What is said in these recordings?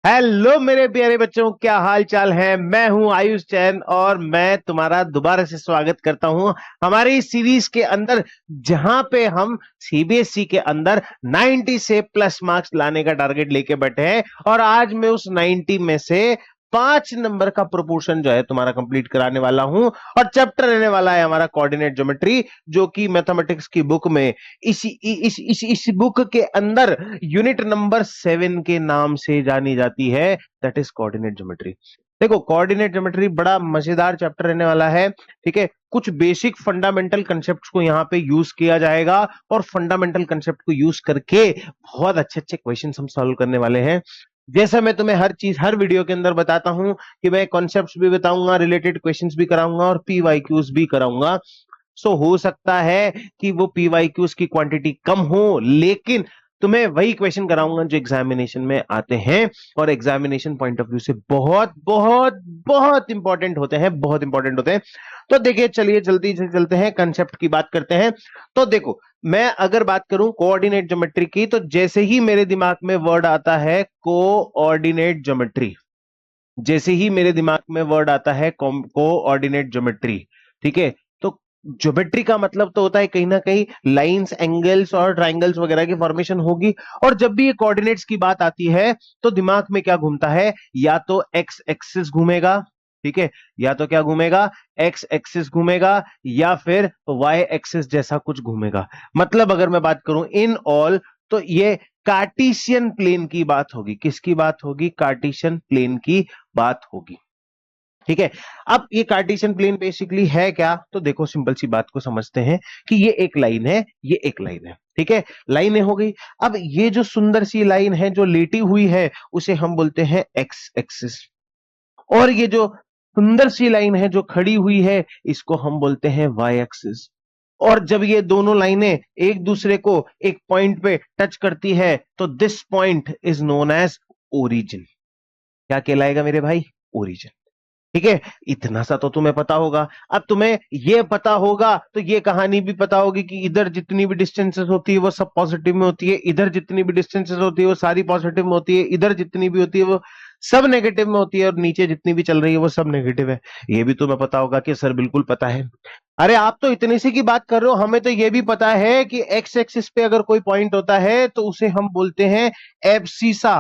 Hello मेरे प्यारे बच्चों, क्या हाल चाल है। मैं हूं आयुष जैन और मैं तुम्हारा दोबारा से स्वागत करता हूं हमारी सीरीज के अंदर, जहां पे हम सीबीएसई के अंदर 90 से प्लस मार्क्स लाने का टारगेट लेके बैठे हैं। और आज मैं उस 90 में से 5 नंबर का प्रोपोर्शन जो है तुम्हारा कंप्लीट कराने वाला हूं। और चैप्टर रहने वाला है हमारा कोऑर्डिनेट ज्योमेट्री, जो कि मैथमेटिक्स की बुक में इस बुक के अंदर यूनिट नंबर 7 के नाम से जानी जाती है, दैट इज कोऑर्डिनेट ज्योमेट्री। देखो, कोऑर्डिनेट ज्योमेट्री बड़ा मजेदार चैप्टर रहने वाला है। ठीक है, कुछ बेसिक फंडामेंटल कंसेप्ट्स को यहाँ पे यूज किया जाएगा और फंडामेंटल कंसेप्ट को यूज करके बहुत अच्छे अच्छे क्वेश्चन हम सॉल्व करने वाले हैं। जैसा मैं तुम्हें हर चीज हर वीडियो के अंदर बताता हूं कि मैं कॉन्सेप्ट्स भी बताऊंगा, रिलेटेड क्वेश्चंस भी कराऊंगा और पीवाईक्यूज भी कराऊंगा। सो हो सकता है कि वो पीवाईक्यूज की क्वांटिटी कम हो, लेकिन तुम्हें वही क्वेश्चन कराऊंगा जो एग्जामिनेशन में आते हैं और एग्जामिनेशन पॉइंट ऑफ व्यू से बहुत बहुत बहुत इंपॉर्टेंट होते हैं, बहुत इंपॉर्टेंट होते हैं। तो देखिए, चलिए जल्दी से चलते हैं, कंसेप्ट की बात करते हैं। तो देखो, मैं अगर बात करूं कोऑर्डिनेट ज्योमेट्री की, तो जैसे ही मेरे दिमाग में वर्ड आता है कोऑर्डिनेट ज्योमेट्री, जैसे ही मेरे दिमाग में वर्ड आता है कोऑर्डिनेट ज्योमेट्री, ठीक है, तो ज्योमेट्री का मतलब तो होता है कहीं ना कहीं लाइंस, एंगल्स और ट्राइंगल्स वगैरह की फॉर्मेशन होगी। और जब भी ये कोऑर्डिनेट्स की बात आती है तो दिमाग में क्या घूमता है, या तो एक्स एक्सिस घूमेगा, ठीक है, या तो क्या घूमेगा, एक्स एक्सिस घूमेगा, या फिर वाई एक्सिस जैसा कुछ घूमेगा। मतलब अगर मैं बात करूं इन ऑल, तो ये कार्टेशियन प्लेन की बात होगी। किसकी बात होगी? कार्टेशियन प्लेन की बात होगी। ठीक है, अब ये कार्टेशियन प्लेन बेसिकली है क्या? तो देखो, सिंपल सी बात को समझते हैं कि ये एक लाइन है, ये एक लाइन है, ठीक है, लाइनें हो गई। अब ये जो सुंदर सी लाइन है जो लेटी हुई है, उसे हम बोलते हैं एक्स एक्सिस। और ये जो सुंदर सी लाइन है जो खड़ी हुई है, इसको हम बोलते हैं वाई एक्सिस। और जब ये दोनों लाइनें एक दूसरे को एक पॉइंट पे टच करती है, तो this point is known as origin. क्या कहलाएगा मेरे भाई? ओरिजिन। ठीक है, इतना सा तो तुम्हें पता होगा। अब तुम्हें यह पता होगा तो ये कहानी भी पता होगी कि इधर जितनी भी डिस्टेंसेस होती है वो सब पॉजिटिव में होती है, इधर जितनी भी डिस्टेंसेस होती है वो सारी पॉजिटिव में होती है, इधर जितनी भी होती है वो सब नेगेटिव में होती है, और नीचे जितनी भी चल रही है वो सब नेगेटिव है। ये भी तुम्हें पता होगा कि सर बिल्कुल पता है। अरे आप तो इतने सी की बात कर रहे हो, हमें तो ये भी पता है कि एक्स एक्सिस पे अगर कोई पॉइंट होता है तो उसे हम बोलते हैं एब्सिसा।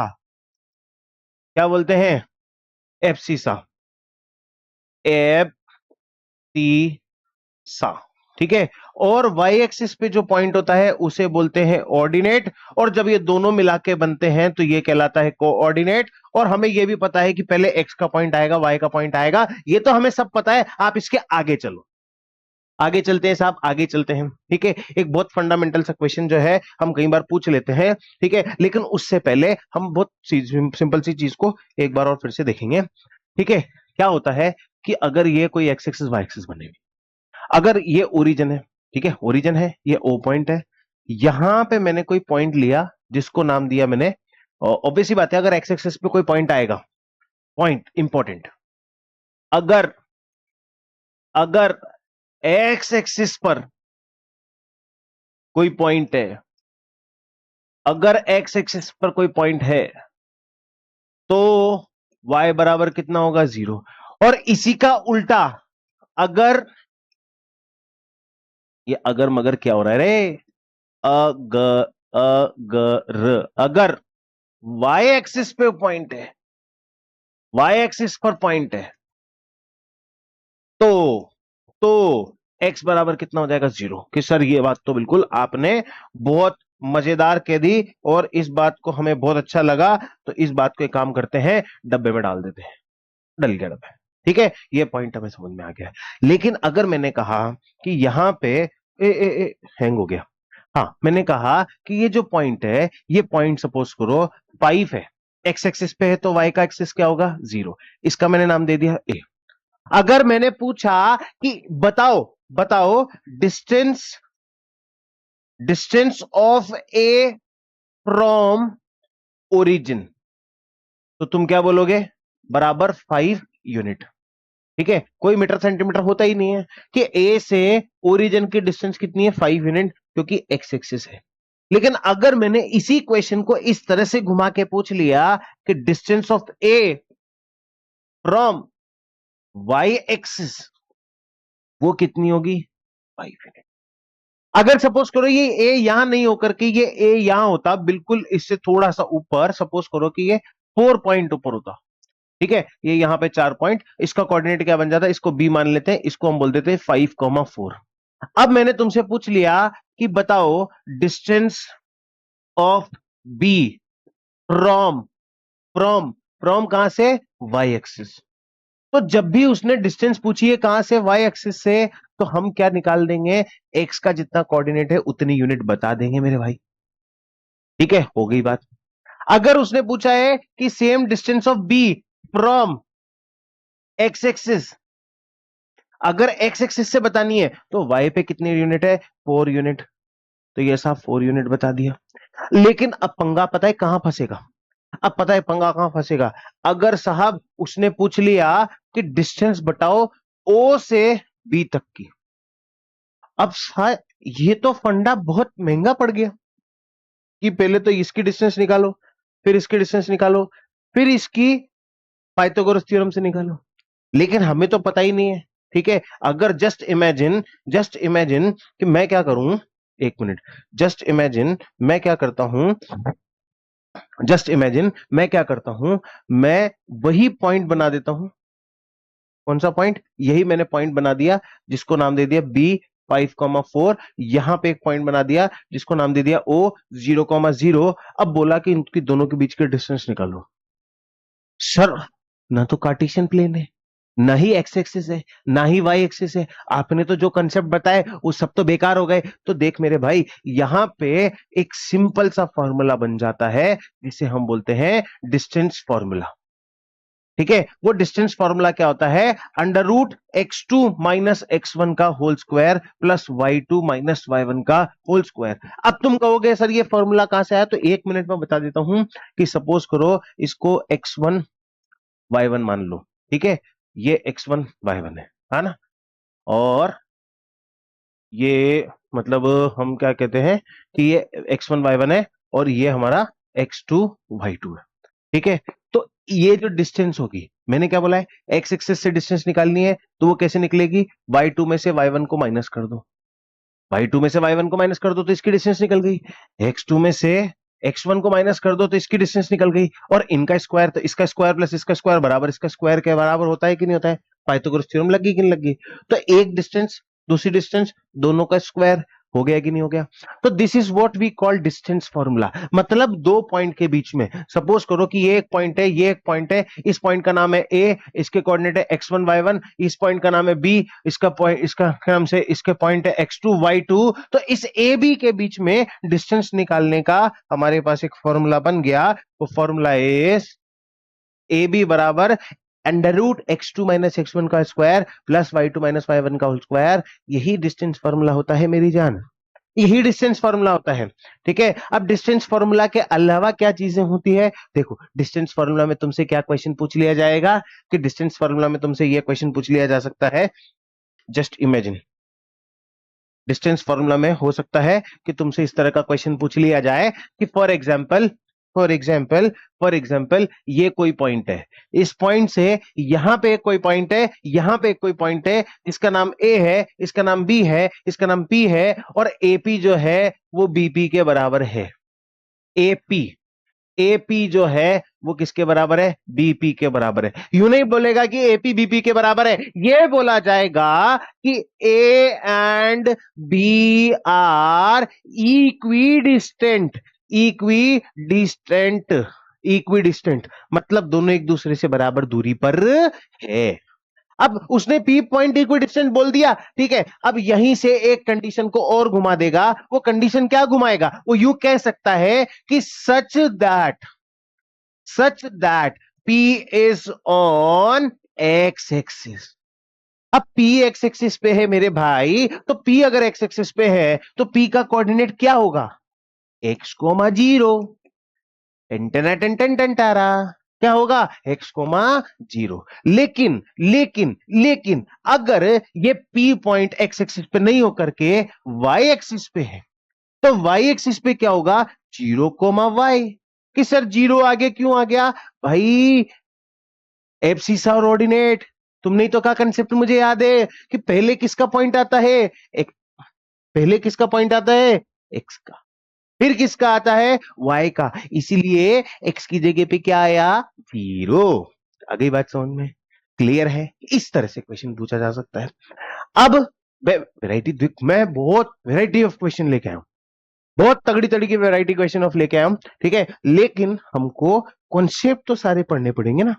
क्या बोलते हैं? एब्सिसा। एब सी सा। ठीक है, और वाई एक्सिस पे जो पॉइंट होता है उसे बोलते हैं ऑर्डिनेट। और जब ये दोनों मिला के बनते हैं तो ये कहलाता है कोऑर्डिनेट। और हमें ये भी पता है कि पहले एक्स का पॉइंट आएगा, वाई का पॉइंट आएगा, ये तो हमें सब पता है। आप इसके आगे चलो, आगे चलते हैं साहब, आगे चलते हैं। ठीक है, एक बहुत फंडामेंटल सा क्वेश्चन जो है हम कई बार पूछ लेते हैं, ठीक है, लेकिन उससे पहले हम बहुत सिंपल सी चीज को एक बार और फिर से देखेंगे। ठीक है, क्या होता है कि अगर ये कोई एक्स एक्सिस वाई एक्सिस बने, अगर ये ओरिजिन है, ठीक है, ओरिजिन है, ये ओ पॉइंट है, यहां पे मैंने कोई पॉइंट लिया जिसको नाम दिया मैंने, ऑब्वियस ही बात है, अगर एक्स एक्सिस पे कोई पॉइंट आएगा, पॉइंट इंपॉर्टेंट, अगर अगर एक्स एक्सिस पर कोई पॉइंट है, अगर एक्स एक्सिस पर कोई पॉइंट है, तो y बराबर कितना होगा? 0। और इसी का उल्टा, अगर, ये अगर मगर क्या हो रहा है रे, अगर अगर वाई एक्सिस पे पॉइंट है, वाई एक्सिस पर पॉइंट है, तो एक्स बराबर कितना हो जाएगा? 0। कि सर ये बात तो बिल्कुल आपने बहुत मजेदार कह दी और इस बात को हमें बहुत अच्छा लगा, तो इस बात को एक काम करते हैं, डब्बे में डाल देते हैं। डल गया डब्बे। ठीक है, ये पॉइंट हमें समझ में आ गया। लेकिन अगर मैंने कहा कि यहां पे हैंग हो गया, हाँ, मैंने कहा कि ये जो पॉइंट है, ये पॉइंट सपोज करो 5 है, एक्स एक्सिस पे है, तो वाई का एक्सिस क्या होगा? 0। इसका मैंने नाम दे दिया ए। अगर मैंने पूछा कि बताओ बताओ distance, distance of A from origin, तो तुम क्या बोलोगे? बराबर 5 यूनिट। ठीक है, कोई मीटर सेंटीमीटर होता ही नहीं है कि ए से ओरिजिन की डिस्टेंस कितनी है? 5 यूनिट, क्योंकि एक्स एक्सिस है। लेकिन अगर मैंने इसी क्वेश्चन को इस तरह से घुमा के पूछ लिया कि distance of A from Y axis वो कितनी होगी, 5 यूनिट। अगर सपोज करो ये ए यहां नहीं होकर के ये ए यहां होता, बिल्कुल इससे थोड़ा सा ऊपर, सपोज करो कि ये 4 पॉइंट ऊपर होता, ठीक है, ये यहां पे 4 पॉइंट, इसका कोऑर्डिनेट क्या बन जाता है, इसको बी मान लेते हैं, इसको हम बोल देते हैं 5,4। अब मैंने तुमसे पूछ लिया कि बताओ distance of B from from from कहां से, वाई एक्सिस। तो जब भी उसने डिस्टेंस पूछी है कहां से, वाई एक्सिस से, तो हम क्या निकाल देंगे, एक्स का जितना कोऑर्डिनेट है उतनी यूनिट बता देंगे मेरे भाई। ठीक है, हो गई बात। अगर उसने पूछा है कि same distance of B from X axis, अगर एक्स एक्सिस से बतानी है तो वाई पे कितनी यूनिट है, 4 यूनिट, तो ये साहब 4 यूनिट बता दिया। लेकिन अब पंगा पता है कहां फंसेगा, अब पता है पंगा कहां फंसेगा, अगर साहब उसने पूछ लिया कि डिस्टेंस बताओ ओ से बी तक की। अब शायद ये तो फंडा बहुत महंगा पड़ गया कि पहले तो इसकी डिस्टेंस निकालो, फिर इसकी डिस्टेंस निकालो, फिर इसकी पाइथागोरस थ्योरम से निकालो, लेकिन हमें तो पता ही नहीं है। ठीक है, अगर जस्ट इमेजिन कि मैं क्या करूं, 1 मिनट, जस्ट इमेजिन मैं क्या करता हूं, जस्ट इमेजिन मैं क्या करता हूं, मैं वही पॉइंट बना देता हूं। कौन सा पॉइंट, यही मैंने पॉइंट बना दिया जिसको नाम दे दिया बी 5,4, यहां पे एक पॉइंट बना दिया जिसको नाम दे दिया ओ 0,0। अब बोला कि इनकी दोनों के बीच के डिस्टेंस निकालो। सर ना तो कार्टेशियन प्लेन है, ना ही एक्स एक्सिस है, ना ही वाई एक्सिस है, आपने तो जो कंसेप्ट बताए वो सब तो बेकार हो गए। तो देख मेरे भाई, यहां पे एक सिंपल सा फॉर्मूला बन जाता है जिसे हम बोलते हैं डिस्टेंस फॉर्मूला। ठीक है, वो डिस्टेंस फॉर्मूला क्या होता है, under root x2 minus x1 का whole square plus y2 minus y1 का होल स्क्वायर। अब तुम कहोगे सर ये फॉर्मूला कहां से आया, तो 1 मिनट में बता देता हूं कि सपोज करो इसको x1 y1 मान लो, ठीक है, ये x1 y1 है ना, और ये मतलब हम क्या कहते हैं कि ये x1 y1 है और ये हमारा x2 y2 है। ठीक है, तो ये जो डिस्टेंस होगी, मैंने क्या बोला है, एक्स एक्सिस से डिस्टेंस निकालनी है, तो वो कैसे निकलेगी, y2 में से y1 को माइनस कर दो, y2 में से y1 को माइनस कर दो तो इसकी डिस्टेंस निकल गई, x2 में से x1 को माइनस कर दो तो इसकी डिस्टेंस निकल गई, और इनका स्क्वायर, तो इसका स्क्वायर प्लस इसका स्क्वायर बराबर इसका स्क्वायर के बराबर होता है कि नहीं होता है, पाइथागोरस थ्योरम लग गई कि नहीं लग गई। तो एक डिस्टेंस दूसरी डिस्टेंस दोनों का स्क्वायर हो गया कि नहीं हो गया। तो this is what we call distance formula, मतलब दो पॉइंट के बीच में, सपोज करो कि ये एक पॉइंट है, ये एक पॉइंट है, इस पॉइंट का नाम है ए, इसके कोऑर्डिनेट है x1 y1, इस पॉइंट का नाम है बी, इसका पॉइंट, इसका नाम से इसके पॉइंट है x2 y2। तो इस ए बी के बीच में डिस्टेंस निकालने का हमारे पास एक फॉर्मूला बन गया, वो फॉर्मूला इज ए बी बराबर under root x2 minus x1 का square plus y2 minus y1 का होल स्क्वायर। यही डिस्टेंस फॉर्मूला होता है मेरी जान, यही डिस्टेंस फॉर्मूला होता है। ठीक है, अब डिस्टेंस फॉर्मूला के अलावा क्या चीजें होती है, देखो डिस्टेंस फॉर्मूला में तुमसे क्या क्वेश्चन पूछ लिया जाएगा, कि डिस्टेंस फॉर्मूला में तुमसे यह क्वेश्चन पूछ लिया जा सकता है, जस्ट इमेजिन डिस्टेंस फॉर्मूला में हो सकता है कि तुमसे इस तरह का क्वेश्चन पूछ लिया जाए कि फॉर एग्जाम्पल ये कोई पॉइंट है, इस पॉइंट से यहां पे कोई पॉइंट है, यहां पे कोई पॉइंट है, इसका नाम ए है, इसका नाम बी है, इसका नाम पी है, और एपी जो है वो बीपी के बराबर है। एपी एपी जो है वो किसके बराबर है, बीपी के बराबर है। यूं नहीं बोलेगा कि एपी बीपी के बराबर है, ये बोला जाएगा कि A and B are equidistant, equidistant, equidistant मतलब दोनों एक दूसरे से बराबर दूरी पर है। अब उसने पी पॉइंट इक्विडिस्टेंट बोल दिया, ठीक है, अब यहीं से एक कंडीशन को और घुमा देगा, वो कंडीशन क्या घुमाएगा, वो यूं कह सकता है कि such that P is on x axis. अब P x एक्सिस पे है मेरे भाई, तो P अगर x एक्सिस पे है तो P का कोऑर्डिनेट क्या होगा, x,0, टेंटारा, क्या होगा, x,0। लेकिन अगर ये P पॉइंट x एक्सिस पे नहीं होकर के y एक्सिस पे है, तो वाई एक्सिस पे क्या होगा, 0, कि सर 0 आगे क्यों आ गया भाई, एब्सिसा और ऑर्डिनेट। तुमने तो कहा कंसेप्ट मुझे याद है कि पहले किसका पॉइंट आता है, एक, पहले किसका पॉइंट आता है, एक्स का, फिर किसका आता है, वाई का, इसीलिए एक्स की जगह पे क्या आया, 0। आ गई बात समझ में, क्लियर है। इस तरह से क्वेश्चन पूछा जा सकता है। अब वैरायटी, मैं बहुत वैरायटी ऑफ क्वेश्चन लेके आया हूं, बहुत तगड़ी तगड़ी की वैरायटी क्वेश्चन ऑफ लेके आया हूं, ठीक है, लेकिन हमको कॉन्सेप्ट तो सारे पढ़ने पड़ेंगे ना,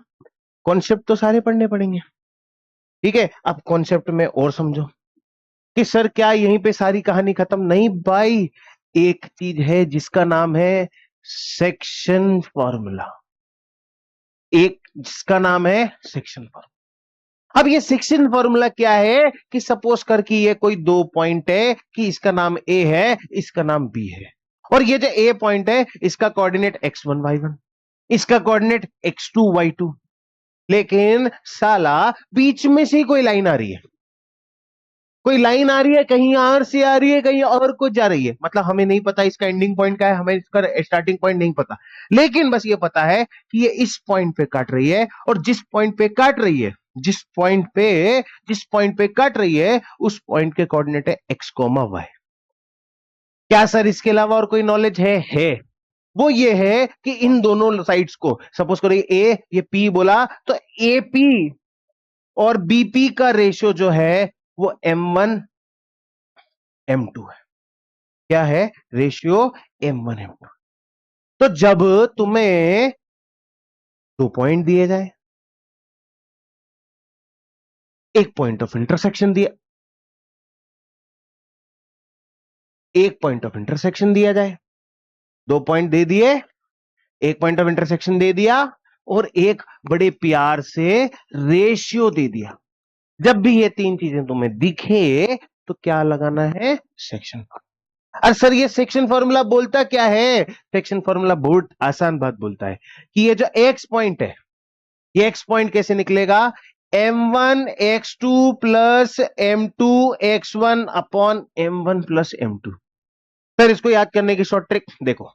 कॉन्सेप्ट तो सारे पढ़ने पड़ेंगे, ठीक है। अब कॉन्सेप्ट में और समझो कि सर क्या यहीं पे सारी कहानी खत्म, नहीं भाई, एक चीज है जिसका नाम है सेक्शन फॉर्मूला, एक जिसका नाम है सेक्शन फॉर्मूला। अब ये सेक्शन फॉर्मूला क्या है कि सपोज कर कि ये कोई दो पॉइंट है कि इसका नाम ए है, इसका नाम बी है, और ये जो ए पॉइंट है इसका कोऑर्डिनेट x1 y1, इसका कोऑर्डिनेट x2 y2, लेकिन साला बीच में से कोई लाइन आ रही है, कोई लाइन आ रही है, कहीं और से आ रही है, कहीं और को जा रही है, मतलब हमें नहीं पता इसका एंडिंग पॉइंट क्या है, हमें इसका स्टार्टिंग पॉइंट नहीं पता, लेकिन बस ये पता है कि ये इस पॉइंट पे काट रही है, और जिस पॉइंट पे काट रही है, जिस पॉइंट पे काट रही है उस पॉइंट के कोऑर्डिनेट है x, y। क्या सर इसके अलावा और कोई नॉलेज है, वो ये है कि इन दोनों साइड्स को सपोज करो ये पी बोला, तो ए पी और बीपी का रेशियो जो है वो m1 m2 है, क्या है, रेशियो m1 m2। तो जब तुम्हें दो पॉइंट दिए जाए, एक पॉइंट ऑफ इंटरसेक्शन दिया, एक पॉइंट ऑफ इंटरसेक्शन दिया जाए, दो पॉइंट दे दिए, एक पॉइंट ऑफ इंटरसेक्शन दे दिया, और एक बड़े प्यार से रेशियो दे दिया, जब भी ये तीन चीजें तुम्हें दिखे तो क्या लगाना है, सेक्शन। और सर ये सेक्शन फॉर्मूला बोलता क्या है, सेक्शन फॉर्मूला बहुत आसान बात बोलता है कि ये जो एक्स पॉइंट है, ये एक्स पॉइंट कैसे निकलेगा, m1 x2 plus m2 x1 upon m1 plus m2। Sir इसको याद करने की शॉर्ट ट्रिक देखो,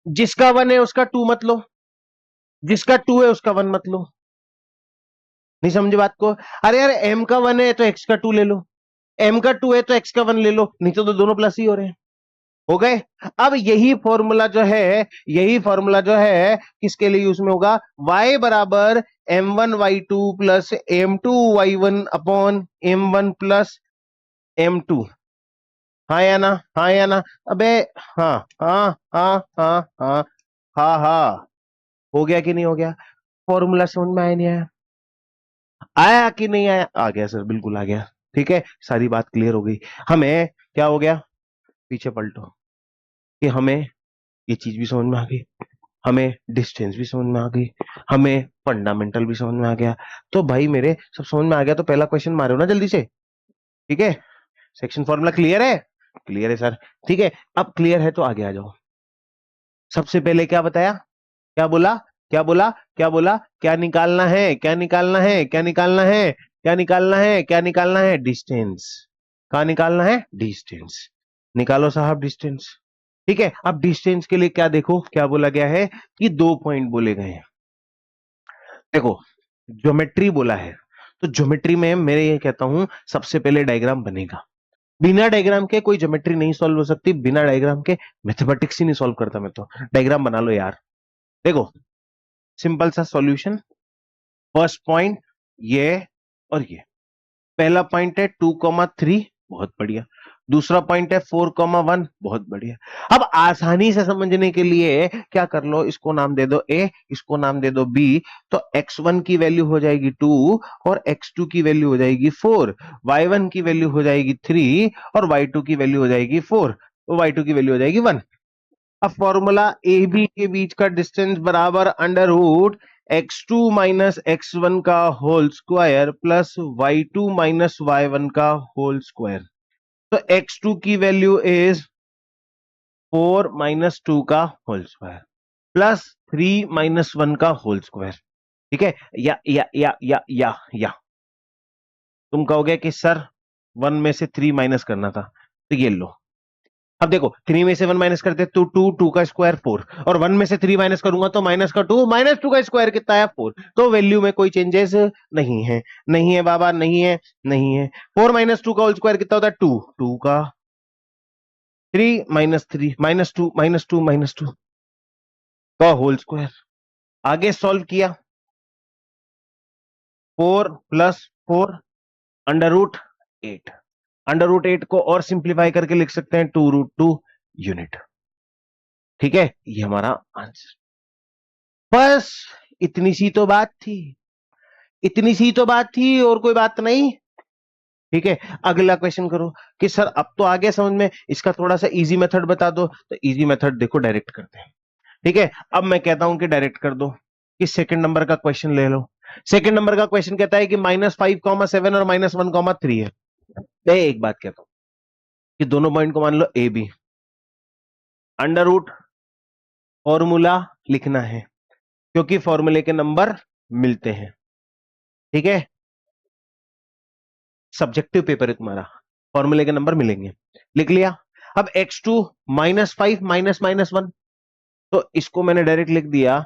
जिसका वन है उसका टू मत लो, जिसका टू है उसका वन मत लो, नहीं समझे बात को, अरे यार m का वन है तो x का टू ले लो, m का टू है तो x का वन ले लो, नहीं तो दोनों प्लस ही हो रहे हैं, हो गए। अब यही फॉर्मूला जो है, यही फॉर्मूला जो है किसके लिए यूज में होगा, y बराबर m1 y2 plus m2 y1 upon m1 plus m2। हाँ या ना, हाँ या ना, अबे हाँ हाँ हाँ हाँ हाँ हाँ हाँ, हो गया कि नहीं हो गया, फॉर्मूला समझ में आया नहीं आया, आया कि नहीं आया, आ गया सर, बिल्कुल आ गया, ठीक है, सारी बात क्लियर हो गई। हमें क्या हो गया, पीछे पलटो, कि हमें ये चीज भी समझ में आ गई, हमें डिस्टेंस भी समझ में आ गई, हमें फंडामेंटल भी समझ में आ गया, तो भाई मेरे सब समझ में आ गया, तो पहला क्वेश्चन मारो ना जल्दी से, ठीक है। सेक्शन फॉर्मूला क्लियर है, क्लियर है सर, ठीक है। अब क्लियर है तो आगे आ जाओ। सबसे पहले क्या बताया, क्या बोला, क्या बोला, क्या बोला, क्या निकालना है, क्या निकालना है, क्या निकालना है, क्या निकालना है, क्या निकालना है, डिस्टेंस। कहा निकालना है, डिस्टेंस, निकालो साहब डिस्टेंस, ठीक है। अब डिस्टेंस के लिए क्या देखो, क्या बोला गया है कि दो पॉइंट बोले गए हैं, देखो ज्योमेट्री बोला है, तो ज्योमेट्री में मैं ये कहता हूं सबसे पहले डायग्राम बनेगा, बिना डायग्राम के कोई ज्योमेट्री नहीं सॉल्व हो सकती, बिना डायग्राम के मैथमेटिक्स ही नहीं सॉल्व करता मैं तो, डायग्राम बना लो यार। देखो सिंपल सा सॉल्यूशन, फर्स्ट पॉइंट ये और ये, पहला पॉइंट है 2,3, बहुत बढ़िया, दूसरा पॉइंट है 4,1, बहुत बढ़िया। अब आसानी से समझने के लिए क्या कर लो, इसको नाम दे दो ए, इसको नाम दे दो बी, तो x1 की वैल्यू हो जाएगी 2 और x2 की वैल्यू हो जाएगी 4, y1 की वैल्यू हो जाएगी 3 और y2 की वैल्यू हो जाएगी 4, तो y2 की वैल्यू हो जाएगी 1। अब फॉर्मूला ए बी के बीच का डिस्टेंस बराबर under root x2 minus x1 का whole square plus y2 minus y1 का होल स्क्वायर, तो x2 की वैल्यू इज 4 माइनस 2 का होल स्क्वायर प्लस 3 माइनस 1 का होल स्क्वायर, ठीक है। या तुम कहोगे कि सर 1 में से 3 माइनस करना था, तो ये लो, अब देखो 3 में से 1 माइनस करते तो 2, 2 का स्क्वायर 4, और 1 में से 3 माइनस करूंगा तो माइनस का 2, माइनस 2 का स्क्वायर कितना है 4। तो वैल्यू में कोई चेंजेस नहीं है, नहीं है बाबा, नहीं है, नहीं है। 4 माइनस 2 का होल स्क्वायर कितना होता है 2, 2 का 3 माइनस 3 माइनस 2 माइनस 2 माइनस 2 का होल स्क्वायर। आगे सॉल्व किया, 4 plus 4 under root 8, under root 8 को और सिंप्लीफाई करके लिख सकते हैं 2√2 यूनिट। ठीक है, ये हमारा आंसर। बस इतनी सी तो बात थी, इतनी सी तो बात थी, और कोई बात नहीं। ठीक है, अगला क्वेश्चन करो कि सर अब तो आ गया समझ में, इसका थोड़ा सा इजी मेथड बता दो। तो इजी मेथड देखो, डायरेक्ट करते हैं। ठीक है, अब मैं कहता हूं कि डायरेक्ट कर दो, कि सेकंड नंबर का क्वेश्चन ले लो। सेकंड नंबर का क्वेश्चन कहता है कि -5,7 और -1,3 है। मैं एक बात कहता हूं कि दोनों पॉइंट को मान लो A B, under root formula लिखना है, क्योंकि फॉर्मूले के नंबर मिलते हैं। ठीक है, सब्जेक्टिव पेपर है तुम्हारा, फॉर्मूले के नंबर मिलेंगे। लिख लिया। अब x2 -5 माइनस माइनस 1, तो इसको मैंने डायरेक्ट लिख दिया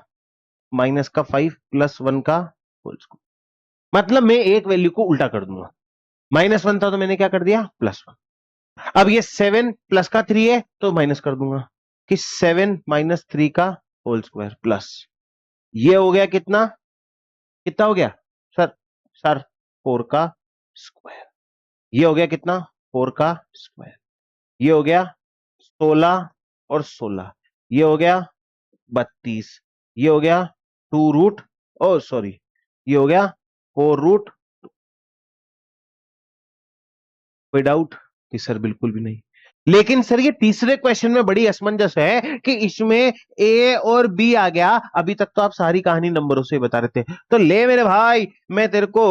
माइनस का 5 प्लस 1 का होल स्क्वायर। मतलब मैं एक वैल्यू को उल्टा कर दूंगा, -1 था तो मैंने क्या कर दिया +1। अब ये 7 प्लस का 3 है तो माइनस कर दूंगा कि 7 माइनस 3 का होल स्क्वायर प्लस, ये हो गया कितना, कितना हो गया सर, सर 4 का स्क्वायर। ये हो गया कितना 4 का स्क्वायर। ये हो गया 16 और 16, ये हो गया 32, ये हो गया 2 रूट, ओ सॉरी, ये हो गया 4 रूट। कोई डाउट कि सर बिल्कुल भी नहीं। लेकिन सर ये तीसरे क्वेश्चन में बड़ी असमंजस है कि इसमें ए और बी आ गया। अभी तक तो आप सारी कहानी नंबरों से बता रहे थे, तो ले मेरे भाई, मैं तेरे को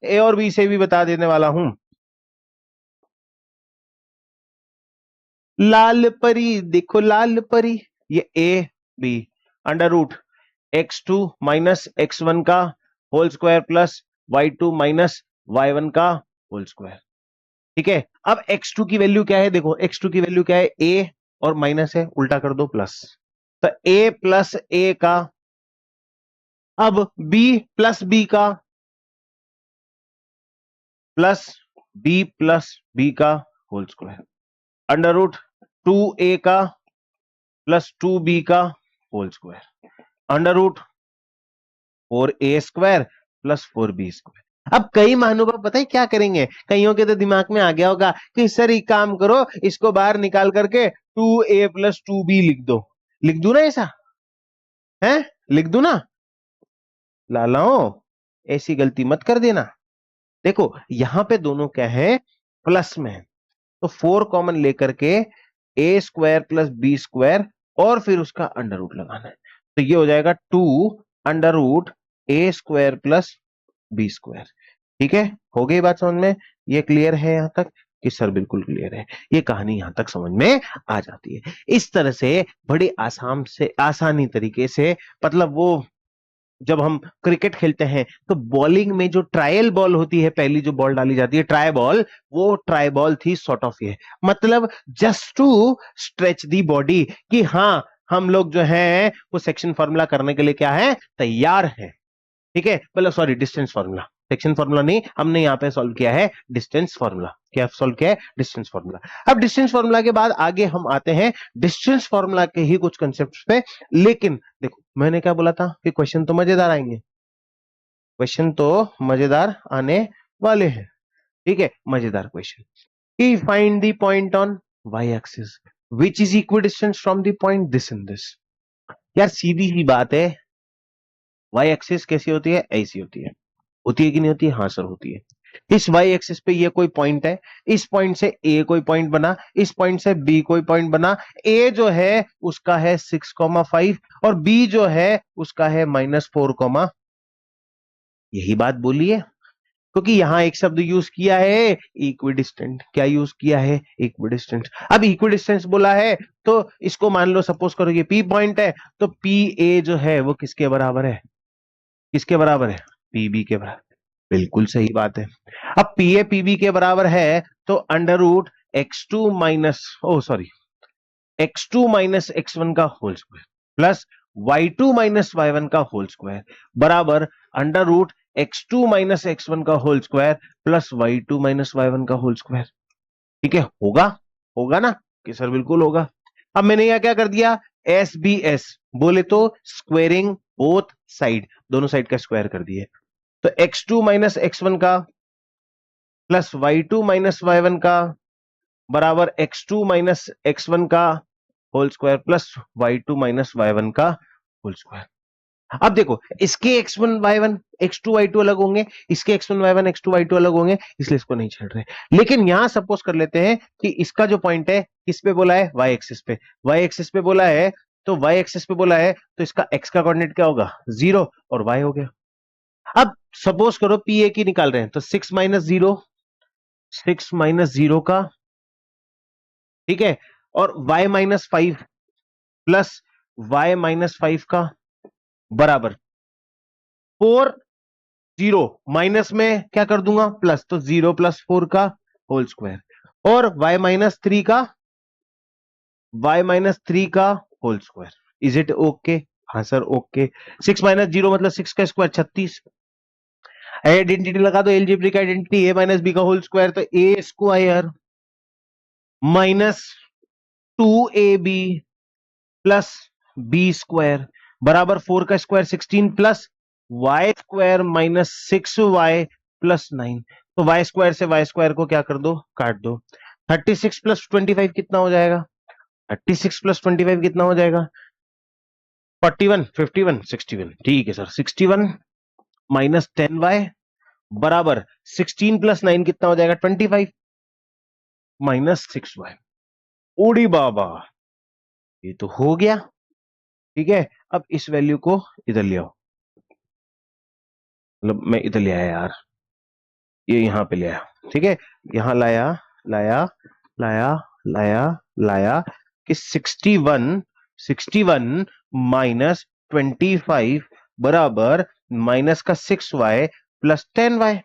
ए और बी से भी बता देने वाला हूं। लाल परी देखो, लाल परी, ये A B under root x2 minus x1 का whole square plus y2 minus y1 का होल स्क्वायर। ठीक है, अब x2 की वैल्यू क्या है, देखो x2 की वैल्यू क्या है, a और माइनस है, उल्टा कर दो प्लस, तो a प्लस a का, अब b प्लस b का प्लस b प्लस b का whole square, under root 2a का प्लस 2b का whole square, under root 4a² plus 4b²। अब कई महानुभाव पता है क्या करेंगे, कईयों के तो दिमाग में आ गया होगा कि सर एक काम करो, इसको बाहर निकाल करके 2a प्लस 2b लिख दो। लिख दू ना ऐसा, है लिख दू ना लालाओ, ऐसी गलती मत कर देना। देखो यहां पे दोनों क्या है, प्लस में है, तो 4 कॉमन लेकर के a² प्लस b² और फिर उसका अंडर रूट लगाना है, तो ये हो जाएगा 2 under root a² plus b²। ठीक है, हो गई बात समझ में, ये क्लियर है यहां तक कि सर बिल्कुल क्लियर है, ये कहानी यहां तक समझ में आ जाती है। इस तरह से बड़ी आसान से आसानी तरीके से, मतलब वो जब हम क्रिकेट खेलते हैं तो बॉलिंग में जो ट्रायल बॉल होती है, पहली जो बॉल डाली जाती है ट्राई बॉल, वो ट्राई बॉल थी सॉर्ट ऑफ ये, मतलब just to stretch the body, कि हाँ हम लोग जो है वो सेक्शन फॉर्मूला करने के लिए क्या है, तैयार है। ठीक है, मतलब sorry distance formula, section formula नहीं, हमने यहां पे सॉल्व किया है डिस्टेंस फॉर्मूला। क्या सॉल्व किया है, डिस्टेंस फॉर्मूला। अब डिस्टेंस फॉर्मूला के बाद आगे हम आते हैं डिस्टेंस फॉर्मूला के ही कुछ कंसेप्ट पे। लेकिन देखो मैंने क्या बोला था कि क्वेश्चन तो मजेदार आएंगे, क्वेश्चन तो मजेदार आने वाले हैं। ठीक है, मजेदार क्वेश्चन कि find the point on y axis which is equidistance from the point this and this. यार सीधी सी बात है, y एक्सिस कैसी होती है, ऐसी होती है, होती है कि नहीं होती है, हाँ सर होती है। इस y एक्सिस पे ये कोई पॉइंट है, इस पॉइंट से a कोई पॉइंट बना, इस पॉइंट से b कोई पॉइंट बना, a जो है उसका है 6,5 और b जो है उसका है -4, यही बात बोली है। क्योंकि यहां एक शब्द यूज किया है इक्विडिस्टेंट, क्या यूज किया है, इक्विडिस्टेंट। अब इक्विडिस्टेंस बोला है तो इसको मान लो, सपोज करो ये पी पॉइंट है, तो पी ए जो है वो किसके बराबर है, किसके बराबर है, पीबी के बराबर। बिल्कुल सही बात है। अब पी ए पीबी के बराबर है तो under root x2 minus, oh sorry, x2 minus x1 का whole square plus y2 minus y1 का होल स्क्वायर बराबर under root x2 minus x1 का whole square plus y2 minus y1 का whole square. ठीक है, होगा, होगा ना कि सर बिल्कुल होगा। अब मैंने यहां क्या कर दिया, एस बी एस बोले तो स्क्वेयरिंग बोथ साइड, दोनों साइड का स्क्वायर कर दिए। तो x2 माइनस x1 का प्लस y2 माइनस y1 का बराबर x2 माइनस x1 का whole square plus y2 minus y1 का होल स्क्वायर। अब देखो, इसके x1 y1 x2 y2 अलग होंगे, इसके x1 y1 x2 y2 अलग होंगे, इसलिए इसको नहीं छेड़ रहे। लेकिन यहां सपोज कर लेते हैं कि इसका जो पॉइंट है किस पे बोला है, y एक्सिस पे, y एक्सिस पे बोला है, तो y एक्सिस पे बोला है तो इसका x का कोऑर्डिनेट क्या होगा, 0 और y हो गया। अब सपोज करो पी ए की निकाल रहे हैं, तो 6 माइनस 0, 6 माइनस 0 का, ठीक है, और y minus 5 plus y minus 5 का बराबर 4, 0 माइनस में क्या कर दूंगा प्लस, तो 0 प्लस 4 का होल स्क्वायर और y माइनस 3 का, y माइनस 3 का whole square. Is it okay? हाँ सर ओके। 6 माइनस 0 मतलब 6 का स्क्वायर 36। आइडेंटिटी लगा दो, algebraic identity a minus B का होल स्क्वायर, तो A square minus 2ab plus B square बराबर 4 का स्क्वायर 16 plus Y square minus 6y plus 9। तो वाई स्क्वायर से वाई स्क्वायर को क्या कर दो, काट दो। 36 प्लस 25 कितना हो जाएगा, 36 प्लस 25 कितना हो जाएगा, 41, 51, 61। ठीक है सर, 61 माइनस 10y बराबर 16 प्लस 9 कितना हो जाएगा, 25 माइनस 6y। ओडी बाबा, ये तो हो गया। ठीक है, अब इस वैल्यू को इधर ले आओ, मतलब मैं इधर ले आया यार, ये यहां पे ले आया। ठीक है, यहां लाया, लाया, लाया, लाया, लाया कि 61 माइनस 25 बराबर माइनस का 6y प्लस 10y।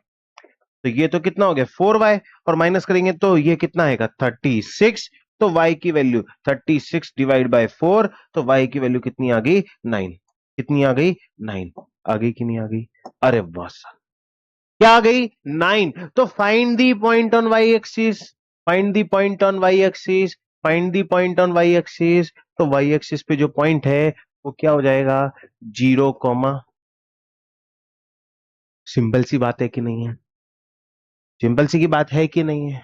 तो ये तो कितना हो गया 4y, और माइनस करेंगे तो ये कितना आएगा 36। तो y की वैल्यू 36 डिवाइड बाय 4, तो y की वैल्यू कितनी आ गई 9। कितनी आ गई 9। आ गई कि नहीं आ गई? अरे वाह, क्या आ गई 9। तो find the point on Y axis, find the point on Y axis, find the point on Y axis. तो वाई एक्सिस पे जो पॉइंट है वो क्या हो जाएगा 0 कॉमा, सिंपल सी बात है कि नहीं है, सिंपल सी की बात है कि नहीं है।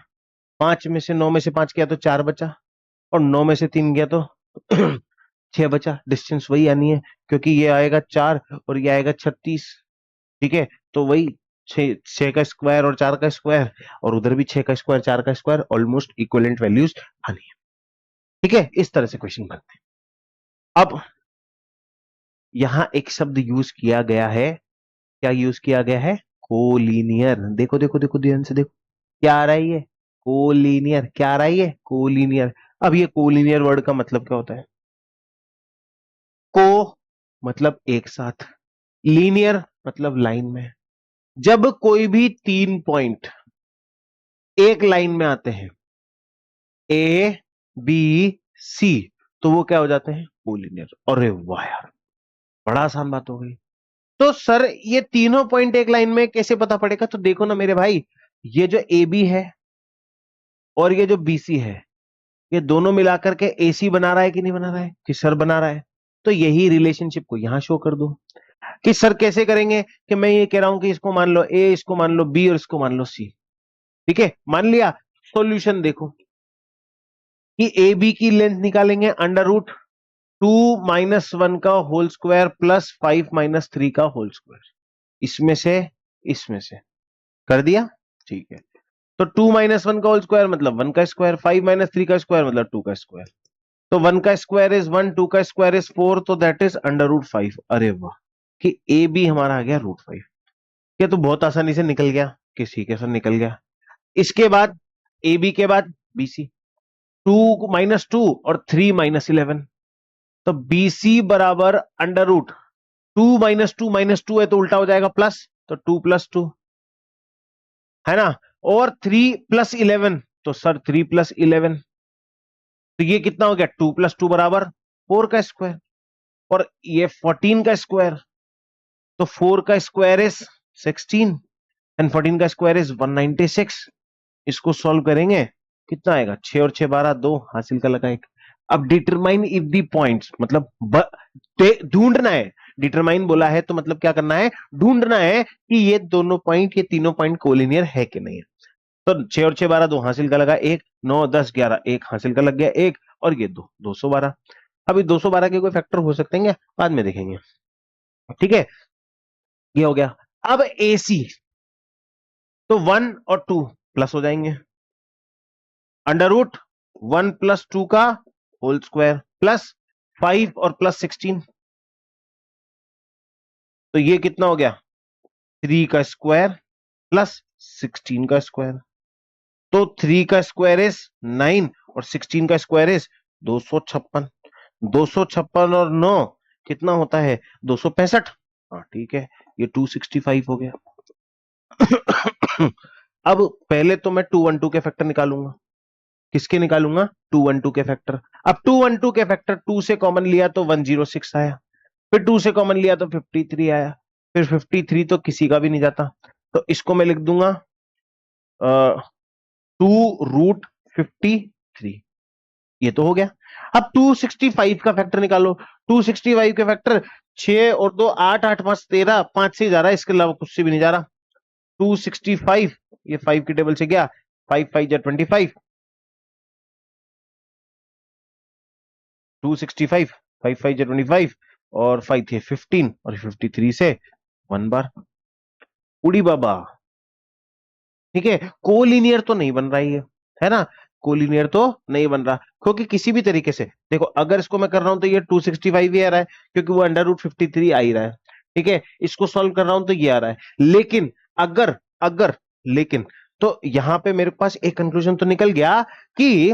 5 में से 9 में से 5 गया तो 4 बचा, और 9 में से 3 गया तो 6 बचा। डिस्टेंस वही आनी है, क्योंकि ये आएगा 4 और ये आएगा 36। ठीक है, तो वही 6 का स्क्वायर और 4 का स्क्वायर, और उधर भी 6 का स्क्वायर 4 का स्क्वायर, ऑलमोस्ट इक्विवेलेंट वैल्यूज आनी है। ठीक है, इस तरह से क्वेश्चन बनते हैं। अब यहां एक शब्द यूज किया गया है, क्या यूज किया गया है, कोलिनियर। देखो देखो देखो ध्यान से देखो, क्या आ रहा है ये, कोलिनियर। क्या आ रहा है ये, कोलिनियर। अब ये कोलिनियर वर्ड का मतलब क्या होता है, को मतलब एक साथ, लीनियर मतलब लाइन में। जब कोई भी 3 पॉइंट एक लाइन में आते हैं, ए बी सी, तो वो क्या हो जाते हैं कोलिनियर। अरे वाह यार, बड़ा आसान बात हो गई। तो सर ये तीनों पॉइंट एक लाइन में कैसे पता पड़ेगा, तो देखो ना मेरे भाई, ये जो ए बी है और ये जो बी सी है, ये दोनों मिलाकर के एसी बना रहा है कि नहीं बना रहा है, कि सर बना रहा है। तो यही रिलेशनशिप को यहां शो कर दो कि सर कैसे करेंगे, कि मैं ये कह रहा हूं कि इसको मान लो ए, इसको मान लो बी और इसको मान लो सी। ठीक है, मान लिया। सॉल्यूशन देखो कि ए बी की लेंथ निकालेंगे अंडर रूट 2 माइनस 1 का होल स्क्वायर प्लस 5 माइनस 3 का होल स्क्वायर, इसमें से इसमें से कर दिया। ठीक है, तो 2 माइनस 1 का होल स्क्वायर मतलब 1 का स्क्वायर, 5 माइनस 3 का स्क्वायर मतलब 2 का स्क्वायर। तो 1 का स्क्वायर इज 1, 2 का स्क्वायर इज 4, तो दैट इज अंडर रूट 5। अरे वाह, कि ए बी हमारा आ गया रूट 5। ये तो बहुत आसानी से निकल गया कि ठीक है सर निकल गया। इसके बाद ए बी के बाद बी सी, 2 माइनस 2 और 3 माइनस 11, तो बी सी बराबर अंडर रूट 2 माइनस टू है तो उल्टा हो जाएगा प्लस, तो 2 प्लस 2 है ना, और 3 प्लस 11, तो सर 3 प्लस 11। तो ये कितना हो गया, 2 + 2 बराबर 4 का स्क्वायर, और ये 14 का स्क्वायर, तो 4 का स्क्वायर इज 16 एंड 14 का स्क्वायर इज 196। इसको सॉल्व करेंगे, कितना आएगा, 6 और 6 12, 2 हासिल का लगा एक। अब डिटरमाइन इफ दी पॉइंट्स, मतलब ढूंढना है। डिटरमाइन बोला है तो मतलब क्या करना है, ढूंढना है कि ये दोनों पॉइंट, ये तीनों पॉइंट कोलिनियर है कि नहीं है। तो 6 और 6 12, 2 हासिल का लगा एक, 9 10 11 एक हासिल का लग गया एक, और ये 2 212। अभी 212 के कोई फैक्टर हो सकते हैं क्या, बाद में देखेंगे। ठीक है, ये हो गया। अब AC, तो 1 और 2 प्लस हो जाएंगे, अंडर रूट 1 + 2 का होल स्क्वायर प्लस 5 और प्लस 16, तो ये कितना हो गया, 3 का स्क्वायर प्लस 16 का स्क्वायर। तो 3 का स्क्वायर इज 9 और 16 का स्क्वायर इज 256। 256 और 9 कितना होता है, 265। हाँ ठीक है, ये 265 हो गया। अब पहले तो मैं 212 के फैक्टर निकालूंगा। किसके निकालूंगा, 212 के फैक्टर। अब 212 के फैक्टर, 2 से कॉमन लिया तो 106 आया, फिर 2 से कॉमन लिया तो 53 आया, फिर 53 तो किसी का भी नहीं जाता, तो इसको मैं लिख दूंगा 2√53। ये तो हो गया। अब 265 का फैक्टर निकालो। 265 के फैक्टर 6 और 2 8, 8 5 13, 5 से जा रहा है, इसके अलावा कुछ से भी नहीं जा रहा। 265, ये 5 की टेबल से गया, 5 5 जा 25, 265, 5 5 जा 25, और 5 थे 15, और 53 से 1 बार उड़ी बाबा। ठीक है, कोलिनियर तो नहीं बन रहा है ना, कोलिनियर तो नहीं बन रहा, क्योंकि किसी भी तरीके से देखो, अगर इसको मैं कर रहा हूं तो ये 265 ही आ रहा है, क्योंकि वो अंडर रूट 53 आ ही रहा है। ठीक है, इसको सॉल्व कर रहा हूं तो ये आ रहा है, लेकिन अगर अगर लेकिन, तो यहां पे मेरे पास एक कंक्लूजन तो निकल गया कि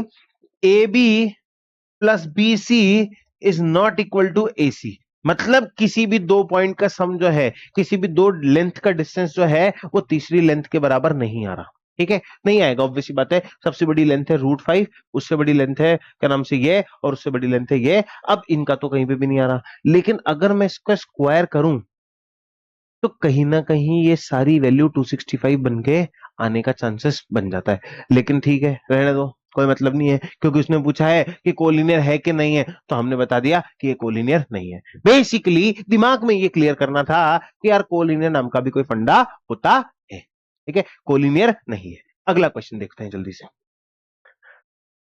AB + BC is not equal to AC। मतलब किसी भी दो पॉइंट का सम जो है, किसी भी दो लेंथ का डिस्टेंस जो है, वो तीसरी लेंथ के बराबर नहीं आ रहा। ठीक है, नहीं आएगा, ऑब्वियस सी बात है। सबसे बड़ी लेंथ है √5, उससे बड़ी लेंथ है क्या नाम से ये, और उससे बड़ी लेंथ है ये। अब इनका तो कहीं पे भी नहीं आ रहा, लेकिन अगर मैं इसका स्क्वायर करूं तो कहीं ना कहीं ये सारी वैल्यू 265 बन के आने का चांसेस बन जाता है। लेकिन ठीक है, रहने दो, कोई मतलब नहीं है, क्योंकि उसने पूछा है कि कोलिनियर है कि नहीं है, तो हमने बता दिया कि ये कोलिनियर नहीं है। बेसिकली दिमाग में ये क्लियर करना था कि यार कोलिनियर नाम का भी कोई फंडा होता है। ठीक है, कोलिनियर नहीं है। अगला क्वेश्चन देखते हैं जल्दी से।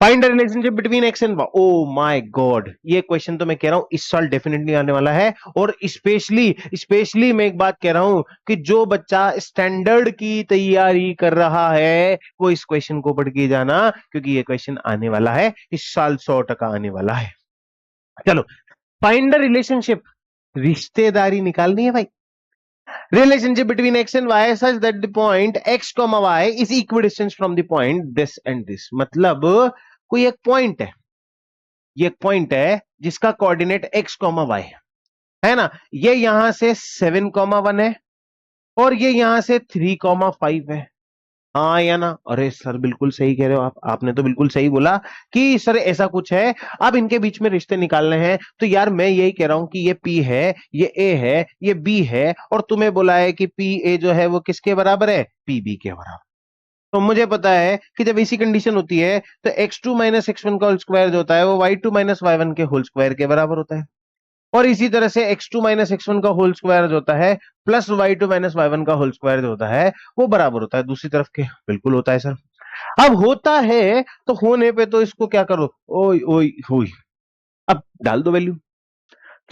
Find the relationship between X and Y. Oh my god, ये क्वेश्चन तो मैं कह रहा हूं इस साल डेफिनेटली आने वाला है। और स्पेशली स्पेशली मैं एक बात कह रहा हूं कि जो बच्चा स्टैंडर्ड की तैयारी कर रहा है वो इस क्वेश्चन को पढ़ के जाना, क्योंकि ये क्वेश्चन आने वाला है इस साल, 100% आने वाला है। चलो, फाइंड द रिलेशनशिप, रिश्तेदारी निकालनी है भाई। Relationship between X and Y such that the point X comma Y is equidistant from the point this and this. मतलब कोई एक पॉइंट है, ये एक पॉइंट है जिसका कोऑर्डिनेट एक्स कॉमा वाई है ना, ये यहां से 7,1 है, और ये यहां से 3,5 है। हाँ या ना, अरे सर बिल्कुल सही कह रहे हो आप, आपने तो बिल्कुल सही बोला कि सर ऐसा कुछ है। अब इनके बीच में रिश्ते निकालने हैं, तो यार मैं यही कह रहा हूं कि ये P है, ये A है, ये B है, और तुम्हें बोला है कि PA जो है वो किसके बराबर है, PB के बराबर। तो मुझे पता है कि जब ऐसी कंडीशन होती है तो x2 - x1 का होल स्क्वायर जो होता है वो y2 - y1 के होल स्क्वायर के बराबर होता है। और इसी तरह से x2 - x1 का होल स्क्वायर जो होता है प्लस y2 - y1 का होल स्क्वायर जो होता है वो बराबर होता है दूसरी तरफ के। बिल्कुल होता है सर। अब होता है तो होने पे तो इसको क्या करो, ओई ओई ओई, अब डाल दो वैल्यू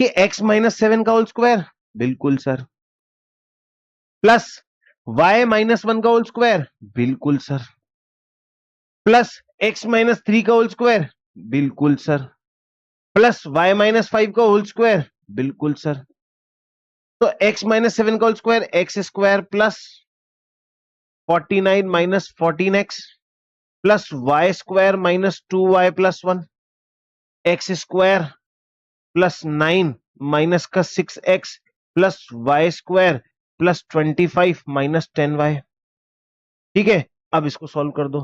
कि x - 7 का होल स्क्वायर, बिल्कुल सर, प्लस y - 1 का होल स्क्वायर, बिल्कुल सर, प्लस x - 3 का होल स्क्वायर, बिल्कुल सर, प्लस y - 5 का होल स्क्वायर, बिल्कुल सर। तो x - 7 का whole square, X square plus 49 - 14x plus Y square -2y+1, X square plus 9 minus का 6x plus Y square plus 25 - 10y। ठीक है, अब इसको सॉल्व कर दो।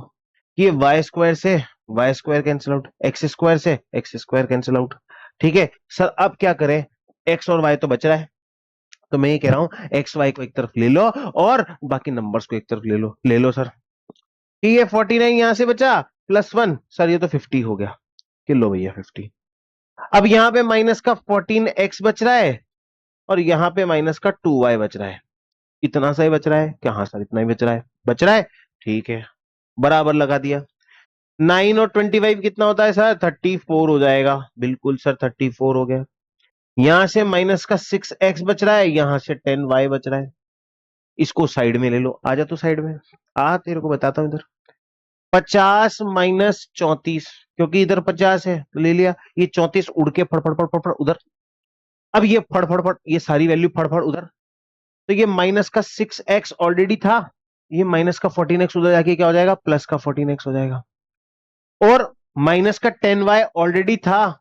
ये वाई स्क्वायर से Y square cancel out, X square से एक्स स्क्वायर कैंसिल आउट। ठीक है सर, अब क्या करें, एक्स और वाई तो बच रहा है, तो मैं ये कह रहा हूं एक्स वाई को एक तरफ ले लो और बाकी नंबर्स को एक तरफ ले लो सर। ठीक है, 49 यहां से बचा, +1 सर, ये तो 50 हो गया, किलो भैया 50। अब यहां पे माइनस का 14x बच रहा है और यहां पे माइनस का 2y बच रहा है। इतना सा ही बच रहा है क्या? हाँ सर, इतना ही बच रहा है। ठीक है, बराबर लगा दिया। 9 और 25 कितना होता है सर? 34 हो जाएगा। बिल्कुल सर, 34 हो गया। यहां से माइनस का 6x बच रहा है, यहां से 10y बच रहा है। इसको साइड में ले लो, आ जा तू साइड में, आ तेरे को बताता हूं इधर। 50 माइनस 34, क्योंकि इधर 50 है तो ले लिया, ये 34 उड़ के फड़फड़ फड़फड़ फड़ उधर। अब ये फड़फड़ फड़, ये सारी वैल्यू फड़फड़ उधर, तो ये माइनस का 6x ऑलरेडी था, ये माइनस का 14x उधर जाके क्या हो जाएगा? प्लस का 14x हो जाएगा। और माइनस का 10y ऑलरेडी था,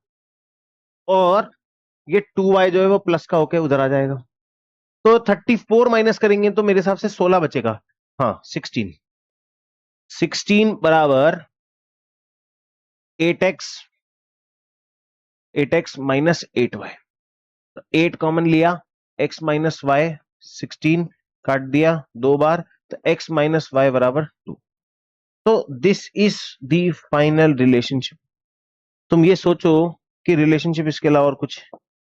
और ये 2y जो है वो प्लस का होके उधर आ जाएगा। तो 34 माइनस करेंगे तो मेरे हिसाब से 16 बचेगा। हाँ 16 बराबर 8x, 8x minus 8y। 8 common लिया, x माइनस वाई, 16 काट दिया 2 बार, तो x माइनस वाई बराबर 2। तो this is the final relationship. तुम ये सोचो कि रिलेशनशिप इसके अलावा और कुछ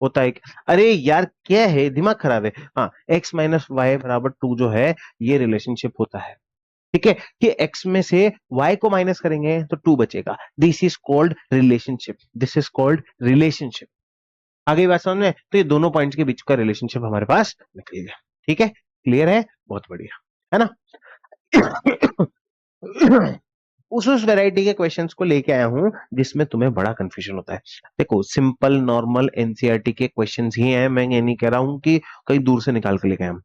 होता है क्या? अरे यार क्या है, दिमाग खराब है। हाँ, x माइनस वाई बराबर 2 जो है, ये रिलेशनशिप होता है। ठीक है, कि x में से y को माइनस करेंगे तो 2 बचेगा। This is called relationship, this is called relationship. आगे बात समझ में? तो ये दोनों पॉइंट्स के बीच का रिलेशनशिप हमारे पास निकल गया। ठीक है, क्लियर है? बहुत बढ़िया, है ना? उस वैरायटी के क्वेश्चंस को लेके आया हूं जिसमें तुम्हें बड़ा कंफ्यूजन होता है। देखो, सिंपल नॉर्मल एनसीईआरटी के क्वेश्चंस ही हैं, मैं ये नहीं कह रहा हूं कि कहीं दूर से निकाल के लेके आए हम।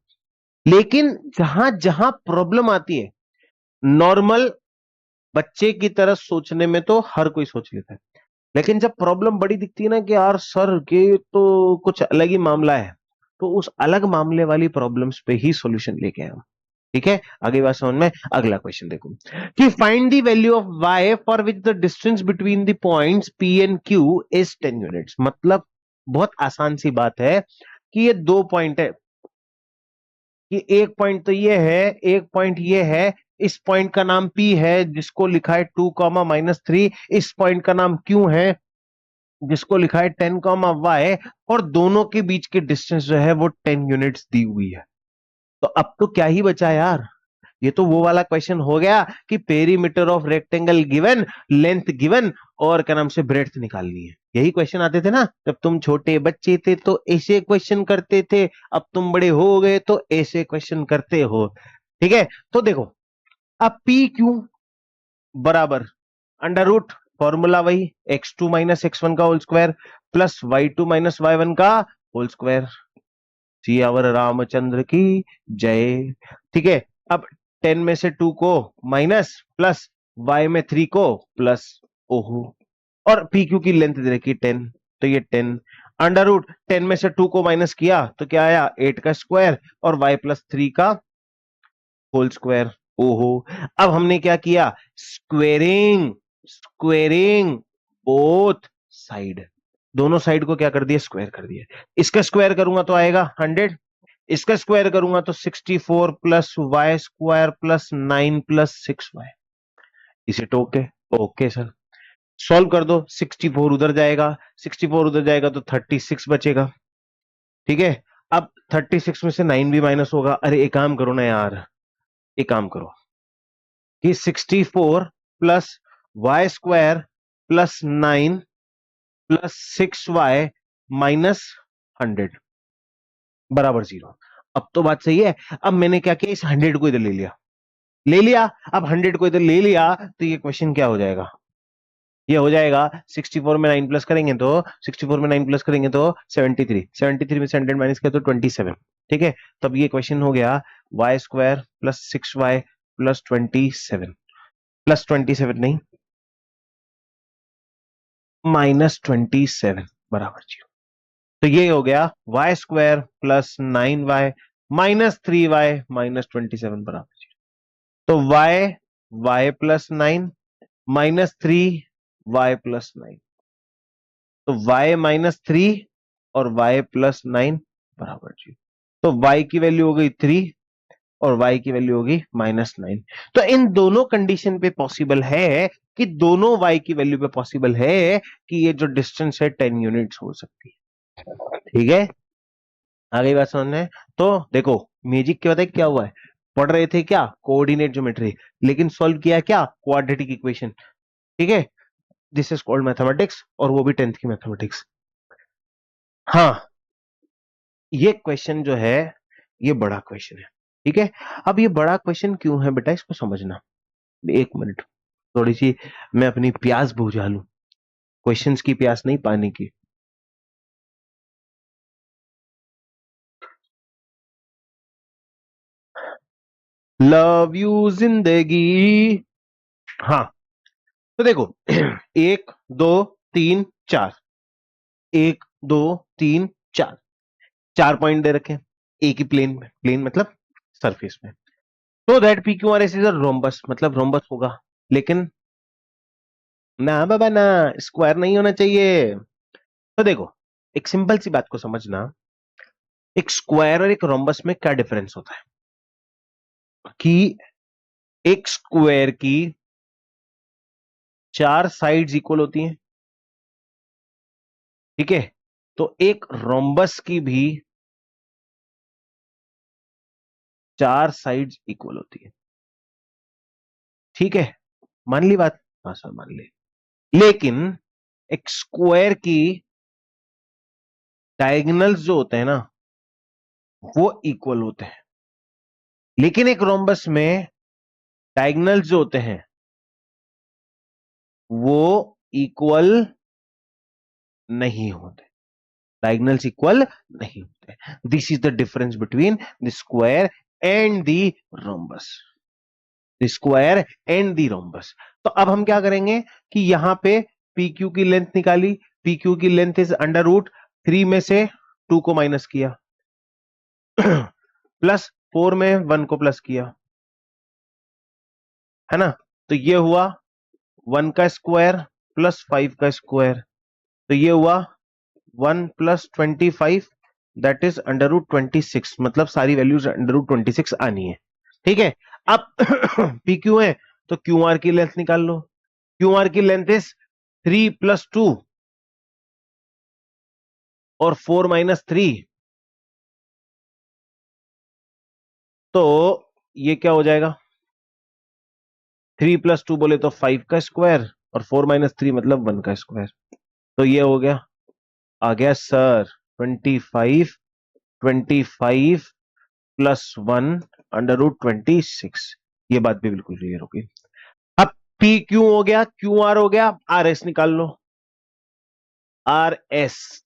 लेकिन जहां जहां प्रॉब्लम आती है, नॉर्मल बच्चे की तरह सोचने में तो हर कोई सोच लेता है, लेकिन जब प्रॉब्लम बड़ी दिखती है ना कि यार सर के तो कुछ अलग ही मामला है, तो उस अलग मामले वाली प्रॉब्लम्स पे ही सॉल्यूशन लेके आया हूं। ठीक है, आगे बात समझ में? अगला क्वेश्चन देखो कि find the value of y for which the distance between the points p and q is 10 units. मतलब बहुत आसान सी बात है कि ये दो पॉइंट है, कि एक पॉइंट तो ये है, एक पॉइंट ये है। इस पॉइंट का नाम p है जिसको लिखा है 2, -3। इस पॉइंट का नाम q है जिसको लिखा है 10, y, और दोनों के बीच की डिस्टेंस जो है वो 10 यूनिट्स दी हुई है। तो अब तो क्या ही बचा यार, ये तो वो वाला क्वेश्चन हो गया कि perimeter of rectangle given, length given, और क्या नाम से ब्रेड्थ निकालनी है। यही क्वेश्चन आते थे ना जब तुम छोटे बच्चे थे, तो ऐसे क्वेश्चन करते थे। अब तुम बड़े हो गए तो ऐसे क्वेश्चन करते हो। ठीक है, तो देखो, अब पी क्यू बराबर अंडर रूट, फॉर्मूला वही, x2 - x1 का whole square plus y2 - y1 का होल स्क्वायर। सियावर रामचंद्र की जय। ठीक है, अब 10 में से 2 को माइनस, प्लस y में 3 को प्लस, ओहो, और पी क्यू की लेंथ दे रखी 10, तो ये 10 अंडर रूट 10 में से 2 को माइनस किया तो क्या आया? 8 का स्क्वायर और y प्लस 3 का होल स्क्वायर। ओहो, अब हमने क्या किया? स्क्वेरिंग, स्क्वेरिंग बोथ साइड, दोनों साइड को क्या कर दिया? स्क्वायर कर दिया। इसका स्क्वायर करूंगा तो आएगा 100, इसका स्क्वायर करूंगा तो 64 plus Y square plus 9 plus 6y। इसे टोके, ओके सर, सॉल्व कर दो। 64 उधर जाएगा, 64 उधर जाएगा तो 36 बचेगा। ठीक है, अब 36 में से 9 भी माइनस होगा। अरे एक काम करो ना यार, एक काम करो कि 64 plus Y square plus 9 plus 6y minus 100 बराबर 0। अब तो बात सही है। अब मैंने क्या किया? इस 100 को इधर ले लिया। अब 100 को इधर ले लिया तो ये क्वेश्चन क्या हो जाएगा? ये हो जाएगा 64 में 9 प्लस करेंगे तो 64 में 9 प्लस करेंगे तो 73, 73 में से 100 माइनस किया तो 27। ठीक है, तब ये क्वेश्चन हो गया Y square plus 6y plus 27, plus 27 नहीं, -27 बराबर 0। तो ये हो गया Y square plus 9y minus 3y minus 27 बराबर 0। तो y, y प्लस 9 -3y+9, तो y -3 और y+9 बराबर 0। तो y की वैल्यू हो गई 3 और y की वैल्यू होगी -9। तो इन दोनों कंडीशन पे पॉसिबल है कि दोनों y की वैल्यू पे पॉसिबल है कि ये जो डिस्टेंस है 10 यूनिट्स हो सकती है। ठीक है, आगे बात समझने। तो देखो मैजिक क्या बताए क्या हुआ है, पढ़ रहे थे क्या कोऑर्डिनेट ज्योमेट्री, लेकिन सॉल्व किया क्या क्वाड्रेटिक इक्वेशन। ठीक है, दिस इज कॉल्ड मैथमेटिक्स, और वो भी 10th की मैथमेटिक्स। हाँ, ये क्वेश्चन जो है ये बड़ा क्वेश्चन है। ठीक है, अब ये बड़ा क्वेश्चन क्यों है बेटा, इसको समझना। एक मिनट, थोड़ी सी मैं अपनी प्यास बुझा लूं, क्वेश्चंस की प्यास नहीं, पानी की। लव यू जिंदगी। हाँ, तो देखो 1 2 3 4, 1 2 3 4, 4 पॉइंट दे रखे हैं एक ही प्लेन में, प्लेन मतलब सरफेस में। तो that P Q R S is a rhombus, मतलब रोम्बस होगा। लेकिन ना बाबा ना, स्क्वायर नहीं होना चाहिए। तो देखो एक सिंपल सी बात को समझना, एक स्क्वायर और एक रोम्बस में क्या डिफरेंस होता है कि एक स्क्वायर की 4 साइड्स इक्वल होती हैं। ठीक है, तो एक रोम्बस की भी 4 साइड्स इक्वल होती है। ठीक है, मान ली बात, हाँ सर मान ली। लेकिन एक स्क्वायर की डायगोनल्स जो होते हैं ना वो इक्वल होते हैं, लेकिन एक रोम्बस में डायगोनल्स जो होते हैं वो इक्वल नहीं होते, डायगोनल्स इक्वल नहीं होते। This is the difference between the square and the rhombus, the square and the rhombus. तो अब हम क्या करेंगे कि यहां पे पी क्यू की लेंथ निकाली, पी क्यू की लेंथ इज √3 में से 2 को माइनस किया प्लस 4 में 1 को प्लस किया, है ना। तो ये हुआ 1 का स्क्वायर प्लस 5 का स्क्वायर, तो ये हुआ 1 + 25, दैट इज √26, मतलब सारी वैल्यूज √26 आनी है। ठीक है, अब पी क्यू है तो क्यू आर की लेंथ निकाल लो। क्यू आर की लेंथ इज 3 + 2 और 4 - 3, तो ये क्या हो जाएगा, 3 + 2 बोले तो 5 का स्क्वायर और 4 - 3 मतलब 1 का स्क्वायर। तो ये हो गया, आ गया सर 25, 25 + 1 √26। ये बात भी बिल्कुल क्लियर होगी। अब पी क्यू हो गया, क्यू आर हो गया, आर एस निकाल लो। आर एस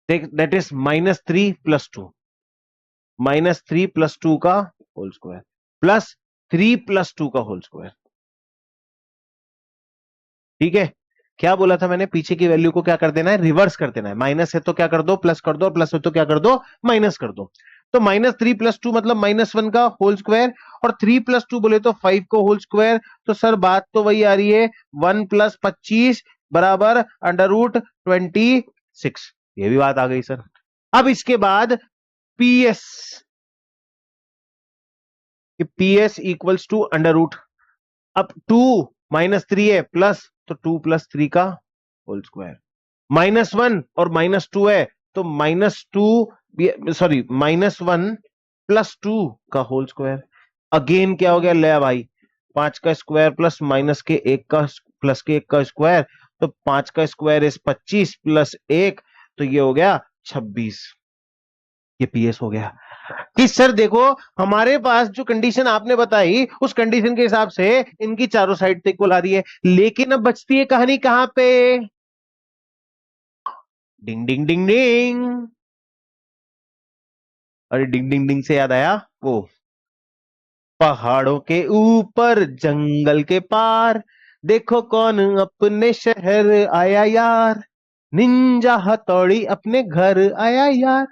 दैट इज -3 + 2, -3 + 2 का होल स्क्वायर प्लस 3 + 2 का होल स्क्वायर। ठीक है, क्या बोला था मैंने, पीछे की वैल्यू को क्या कर देना है, रिवर्स कर देना है। माइनस है तो क्या कर दो, प्लस कर दो, प्लस है तो क्या कर दो, माइनस कर दो। तो -3 + 2 मतलब -1 का होल स्क्वायर, और 3 + 2 बोले तो 5 को होल स्क्वायर। तो सर बात तो वही आ रही है, 1 + 25 बराबर √26। ये भी बात आ गई सर। अब इसके बाद पीएस, पीएस इक्वल्स टू √, अब 2 -3 है प्लस, तो 2 + 3 का होल स्क्वायर, -1 और -2 है तो -2, सॉरी -1 + 2 का होल स्क्वायर। अगेन क्या हो गया, ले भाई 5 का स्क्वायर प्लस माइनस के 1 का प्लस के 1 का स्क्वायर, तो 5 का स्क्वायर इज 25 + 1, तो ये हो गया 26। ये पीएस हो गया कि सर देखो हमारे पास जो कंडीशन आपने बताई उस कंडीशन के हिसाब से इनकी चारों साइड से इक्वल आ रही है, लेकिन अब बचती है कहानी कहां पे, डिंग डिंग डिंग डिंग। अरे डिंग डिंग डिंग से याद आया, वो पहाड़ों के ऊपर जंगल के पार, देखो कौन अपने शहर आया यार, निंजा हथौड़ी अपने घर आया यार।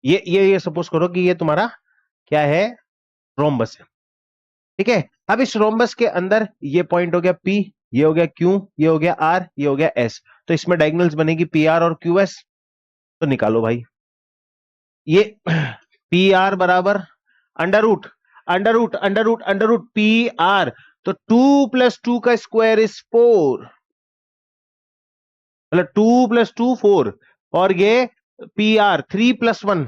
ये सपोज करो कि ये तुम्हारा क्या है, रोम्बस है। ठीक है, अब इस रोम्बस के अंदर ये पॉइंट हो गया P, ये हो गया Q, ये हो गया R, ये हो गया S, तो इसमें डायगोनल्स बनेगी PR और QS। तो निकालो भाई, ये PR बराबर under root under root under root under root PR, तो 2 + 2 का स्क्वायर इज 4, मतलब 2 + 2 4, और ये PR 3 + 1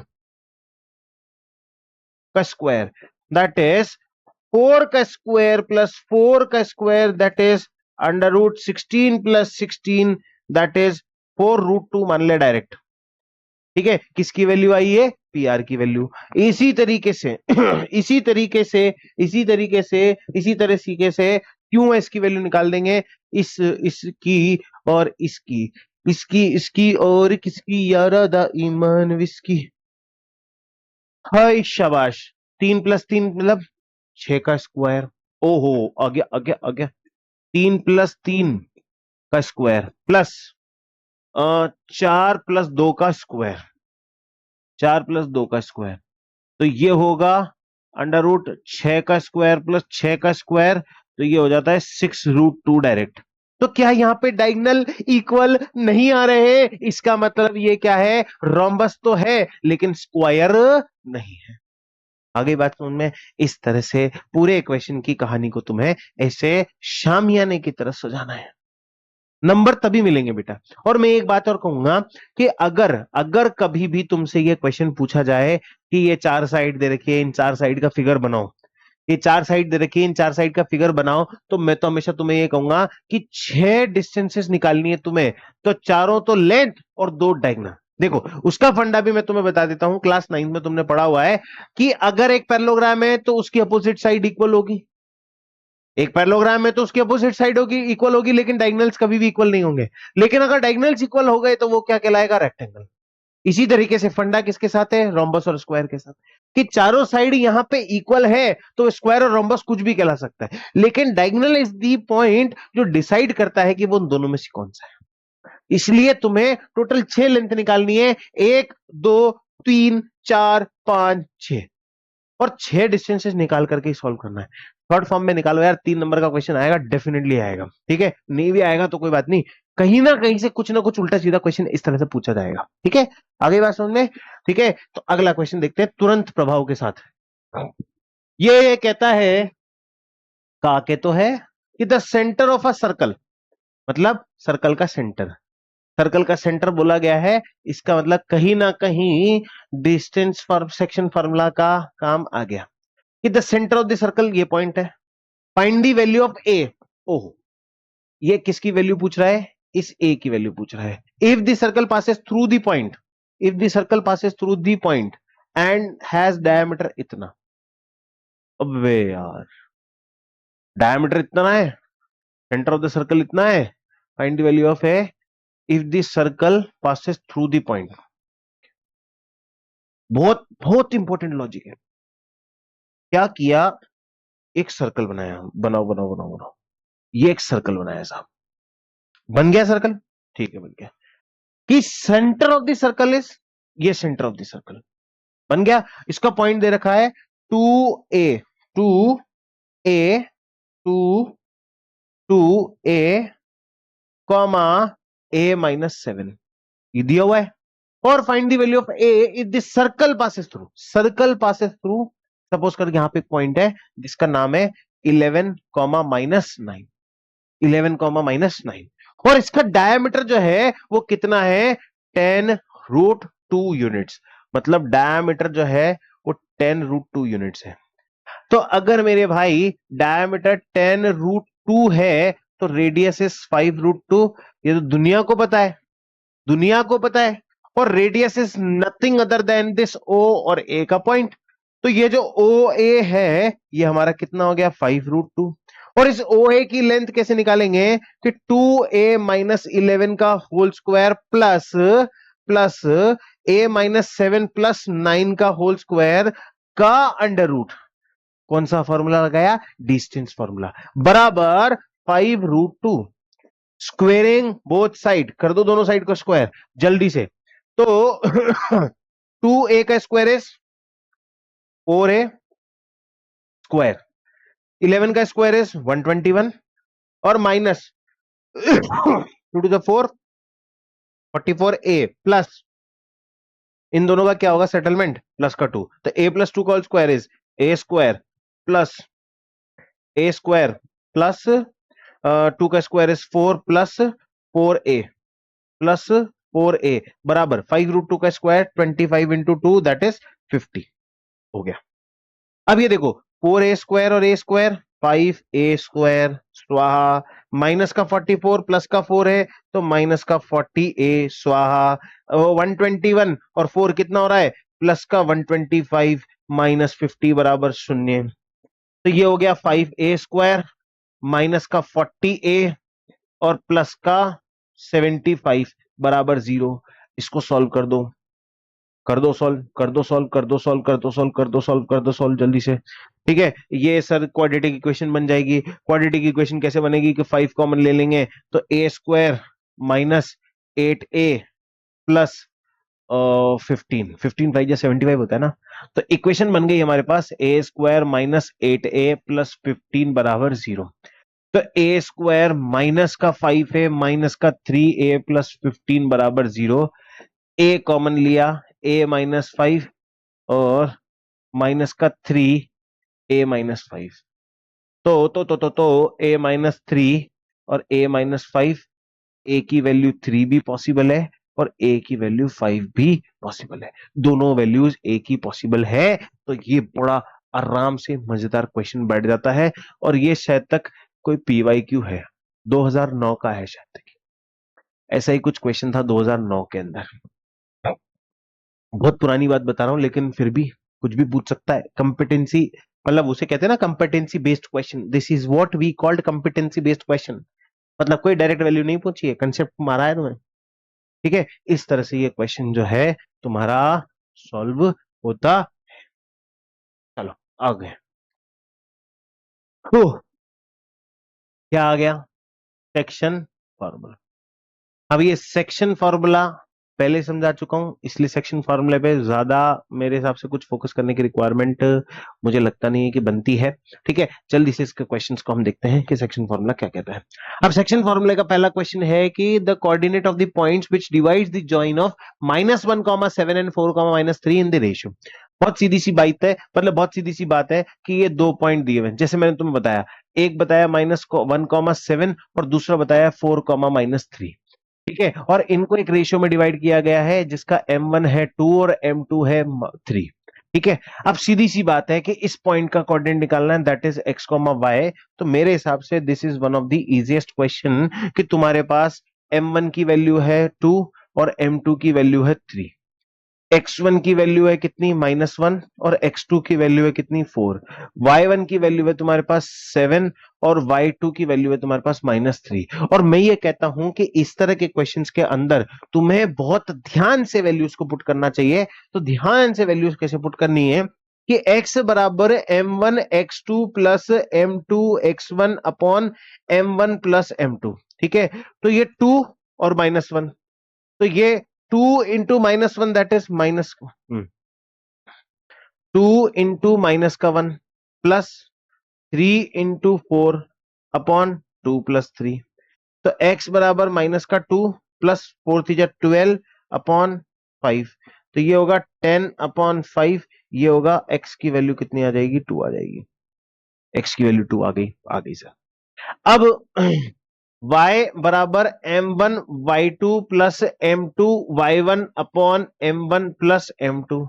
का स्क्वायर, दैट इज 4 का स्क्वायर प्लस 4 का square, that is under root 16 + 16, that is 4√2 मान ले डायरेक्ट। ठीक है, किसकी वैल्यू आई है? PR की वैल्यू। इसी तरीके से इसी तरीके से इसी तरीके से इसी तरीके से क्यों इसकी वैल्यू निकाल देंगे, इसकी और इसकी, इसकी और किसकी, यारा दा ईमान विस्की। हाय शाबाश, 3 + 3 मतलब 6 का स्क्वायर। ओहो, आ गया आ गया आ गया। 3 + 3 का स्क्वायर प्लस 4 + 2 का स्क्वायर, 4 + 2 का स्क्वायर, तो ये होगा अंडर रूट 6 का स्क्वायर प्लस 6 का स्क्वायर, तो ये हो जाता है 6√2 डायरेक्ट। तो क्या यहां पे डायगोनल इक्वल नहीं आ रहे हैं? इसका मतलब ये क्या है, रोम्बस तो है लेकिन स्क्वायर नहीं है। आगे बात समझ में, इस तरह से पूरे इक्वेशन की कहानी को तुम्हें ऐसे शामियाने की तरह सजाना है, नंबर तभी मिलेंगे बेटा। और मैं एक बात और कहूंगा कि अगर अगर कभी भी तुमसे ये क्वेश्चन पूछा जाए कि ये 4 साइड दे रखी है, इन 4 साइड का फिगर बनाओ, ये 4 साइड दे रखी है, इन 4 साइड का फिगर बनाओ, तो मैं तो हमेशा तुम्हें ये कहूंगा कि 6 डिस्टेंसेस निकालनी है तुम्हें, तो चारों तो लेंथ और 2 डायगोनल। देखो, उसका फंडा भी मैं तुम्हें बता देता हूं, क्लास 9 में तुमने पढ़ा हुआ है कि अगर एक पैरेललोग्राम है तो उसकी अपोजिट साइड इक्वल होगी। एक पैरेललोग्राम में तो उसकी अपोजिट साइड होगी, इक्वल होगी, लेकिन डायगोनल्स कभी भी इक्वल नहीं होंगे। लेकिन अगर डायगोनल्स इक्वल हो गए तो वो क्या कहलाएगा, रेक्टेंगल। इसी तरीके से फंडा किसके साथ है, रोम्बस और स्क्वायर के साथ, कि चारों साइड यहां पे इक्वल है तो स्क्वायर और रोम्बस कुछ भी कहला सकता है, लेकिन डायगोनल इज दी पॉइंट जो डिसाइड करता है कि वो उन दोनों में से कौन सा है। इसलिए तुम्हें टोटल 6 लेंथ निकालनी है, 1 2 3 4 5 6, और 6 डिस्टेंसेस निकाल करके सॉल्व करना है। शॉर्ट फॉर्म में निकालो यार, 3 नंबर का क्वेश्चन आएगा, डेफिनेटली आएगा। ठीक है, नहीं भी आएगा तो कोई बात नहीं, कहीं ना कहीं से कुछ ना कुछ उल्टा सीधा क्वेश्चन इस तरह से पूछा जाएगा। ठीक है, आगे बात समझ में। ठीक है, तो अगला क्वेश्चन देखते हैं तुरंत प्रभाव के साथ। ये कहता है, का के तो है कि the centre of a circle, मतलब सर्कल का सेंटर, सर्कल का सेंटर बोला गया है, इसका मतलब कहीं ना कहीं डिस्टेंस फॉर सेक्शन फार्मूला का काम आ गया कि the centre of the circle ये पॉइंट है, फाइंड द वैल्यू ऑफ ए। ओहो, ये किसकी वैल्यू पूछ रहा है, इस ए की वैल्यू पूछ रहा है। If the circle passes through the point, if the circle passes through the point and has diameter इतना। अबे यार, डायमीटर इतना है, सेंटर ऑफ द सर्कल इतना है, find the value of A if the circle passes through the point. बहुत बहुत important logic है। क्या किया, एक सर्कल बनाया, बनाओ बनाओ बनाओ बनाओ, ये एक सर्कल बनाया साहब, बन गया सर्कल। ठीक है, बन गया कि centre of the circle is, ये सेंटर ऑफ द सर्कल बन गया। इसका पॉइंट दे रखा है 2a, 2a, 2 2a comma a-7, ये दिया हुआ है। और find the value of A if the circle passes through, circle passes through, suppose करके यहां पे एक पॉइंट है जिसका नाम है 11, -9, 11, -9, और इसका डायमीटर जो है वो कितना है, 10√2 यूनिट्स, मतलब डायमीटर जो है वो 10√2 यूनिट्स है। तो अगर मेरे भाई डायमीटर 10√2 है तो रेडियस इज 5√2, ये तो दुनिया को पता है, दुनिया को पता है। और radius is nothing other than this O और ए का पॉइंट, तो ये जो ओ ए है ये हमारा कितना हो गया, 5√2। और इस ओ ए की लेंथ कैसे निकालेंगे कि 2a-11 का whole square plus plus a-7 + 9 का होल स्क्वायर का अंडर रूट। कौन सा फॉर्मूला लगाया, डिस्टेंस फॉर्मूला, बराबर 5√2। स्क्वेयरिंग बोथ साइड कर दो, दोनों साइड को स्क्वायर जल्दी से। तो 2a का स्क्वायर इज 4a स्क्वायर, 11 का स्क्वायर इज 121 और minus 2 to the 4 44a plus इन दोनों का क्या होगा सेटलमेंट प्लस का 2, तो a प्लस 2 का whole square is a square plus 2 का square is 4 plus 4a plus 4a बराबर 5√2 का स्क्वायर 25 इंटू 2 दैट इज 50 हो गया। अब ये देखो 4a स्क्वायर और a स्क्वायर 5a स्क्वायर स्वाहा माइनस का 44 प्लस का 4 है तो माइनस का 40a स्वाहा 121 और 4 कितना हो रहा है प्लस का 125 माइनस 50 बराबर 0। तो ये हो गया 5a स्क्वायर माइनस का 40a और प्लस का 75 बराबर 0। इसको सॉल्व कर दो सॉल्व जल्दी से। ठीक है, ये सर क्वाड्रेटिक इक्वेशन बन जाएगी। क्वाड्रेटिक इक्वेशन कैसे बनेगी कि 5 कॉमन ले लेंगे तो a square minus 8a plus 15 5 या 75 होता है ना। तो इक्वेशन बन गई हमारे पास a square minus 8a plus 15 बराबर 0। तो a स्क्वायर माइनस का 5 है माइनस का 3a प्लस 15 बराबर 0। a कॉमन लिया a माइनस 5 और माइनस का 3a माइनस 5 तो a माइनस 3 और a माइनस 5 a की वैल्यू 3 भी पॉसिबल है और a की वैल्यू 5 भी पॉसिबल है। दोनों वैल्यूज a की पॉसिबल है तो ये बड़ा आराम से मजेदार क्वेश्चन बैठ जाता है। और ये शायद तक कोई PYQ है 2009 का है शायद तक, ऐसा ही कुछ क्वेश्चन था 2009 के अंदर। बहुत पुरानी बात बता रहा हूं लेकिन फिर भी कुछ भी पूछ सकता है। कंपिटेंसी मतलब उसे कहते हैं ना competency based question, this is what we called competency based question. मतलब कोई डायरेक्ट वैल्यू नहीं पूछी है, कंसेप्ट मारा है तुम्हें। ठीक है, इस तरह से ये क्वेश्चन जो है तुम्हारा सॉल्व होता। चलो आगे। क्या आ गया सेक्शन फॉर्मूला। अब ये सेक्शन फॉर्मूला पहले समझा चुका हूं इसलिए सेक्शन फॉर्मूले पे ज्यादा मेरे हिसाब से कुछ फोकस करने की रिक्वायरमेंट मुझे लगता नहीं है कि बनती है। ठीक है, जल्दी से इसके क्वेश्चंस को हम देखते हैं कि सेक्शन फॉर्मूला क्या कहता है। अब सेक्शन फॉर्मूले का पहला क्वेश्चन है कि the coordinate of the points which divides the join of -1, 7 and 4, -3 in the ratio. बहुत सीधी सी बात है, मतलब बहुत सीधी सी बात है कि ये दो पॉइंट दिए हुए हैं जैसे मैंने तुम्हें बताया, एक बताया -1, 7 और दूसरा बताया 4, -3। ठीक है, और इनको एक रेशियो में डिवाइड किया गया है जिसका m1 है 2 और m2 है 3। ठीक है, अब सीधी सी बात है कि इस पॉइंट का कोऑर्डिनेट निकालना है दैट इज x, y। तो मेरे हिसाब से this is one of the easiest question कि तुम्हारे पास m1 की वैल्यू है 2 और m2 की वैल्यू है 3। x1 की वैल्यू है कितनी -1 और x2 की वैल्यू है कितनी 4। y1 की वैल्यू है तुम्हारे पास 7 और y2 की वैल्यू है तुम्हारे पास -3। और मैं ये कहता हूं कि इस तरह के क्वेश्चंस के अंदर तुम्हें बहुत ध्यान से वैल्यूज को पुट करना चाहिए। तो ध्यान से वैल्यूज कैसे पुट करनी है कि x बराबर m1 x2 plus m2 x1 upon m1 plus m2। ठीक है, तो ये 2 और -1, तो ये 2 into -1 that is -2 into minus का 1 प्लस 3 इंटू 4 अपॉन 2 प्लस 3। तो x बराबर -2 प्लस 4 थी 12 अपॉन 5। तो ये होगा 10 अपॉन 5। ये होगा x की वैल्यू कितनी आ जाएगी 2 आ जाएगी। x की वैल्यू 2 आ गई सर। अब y बराबर m1 y2 plus m2 y1 upon m1 plus m2।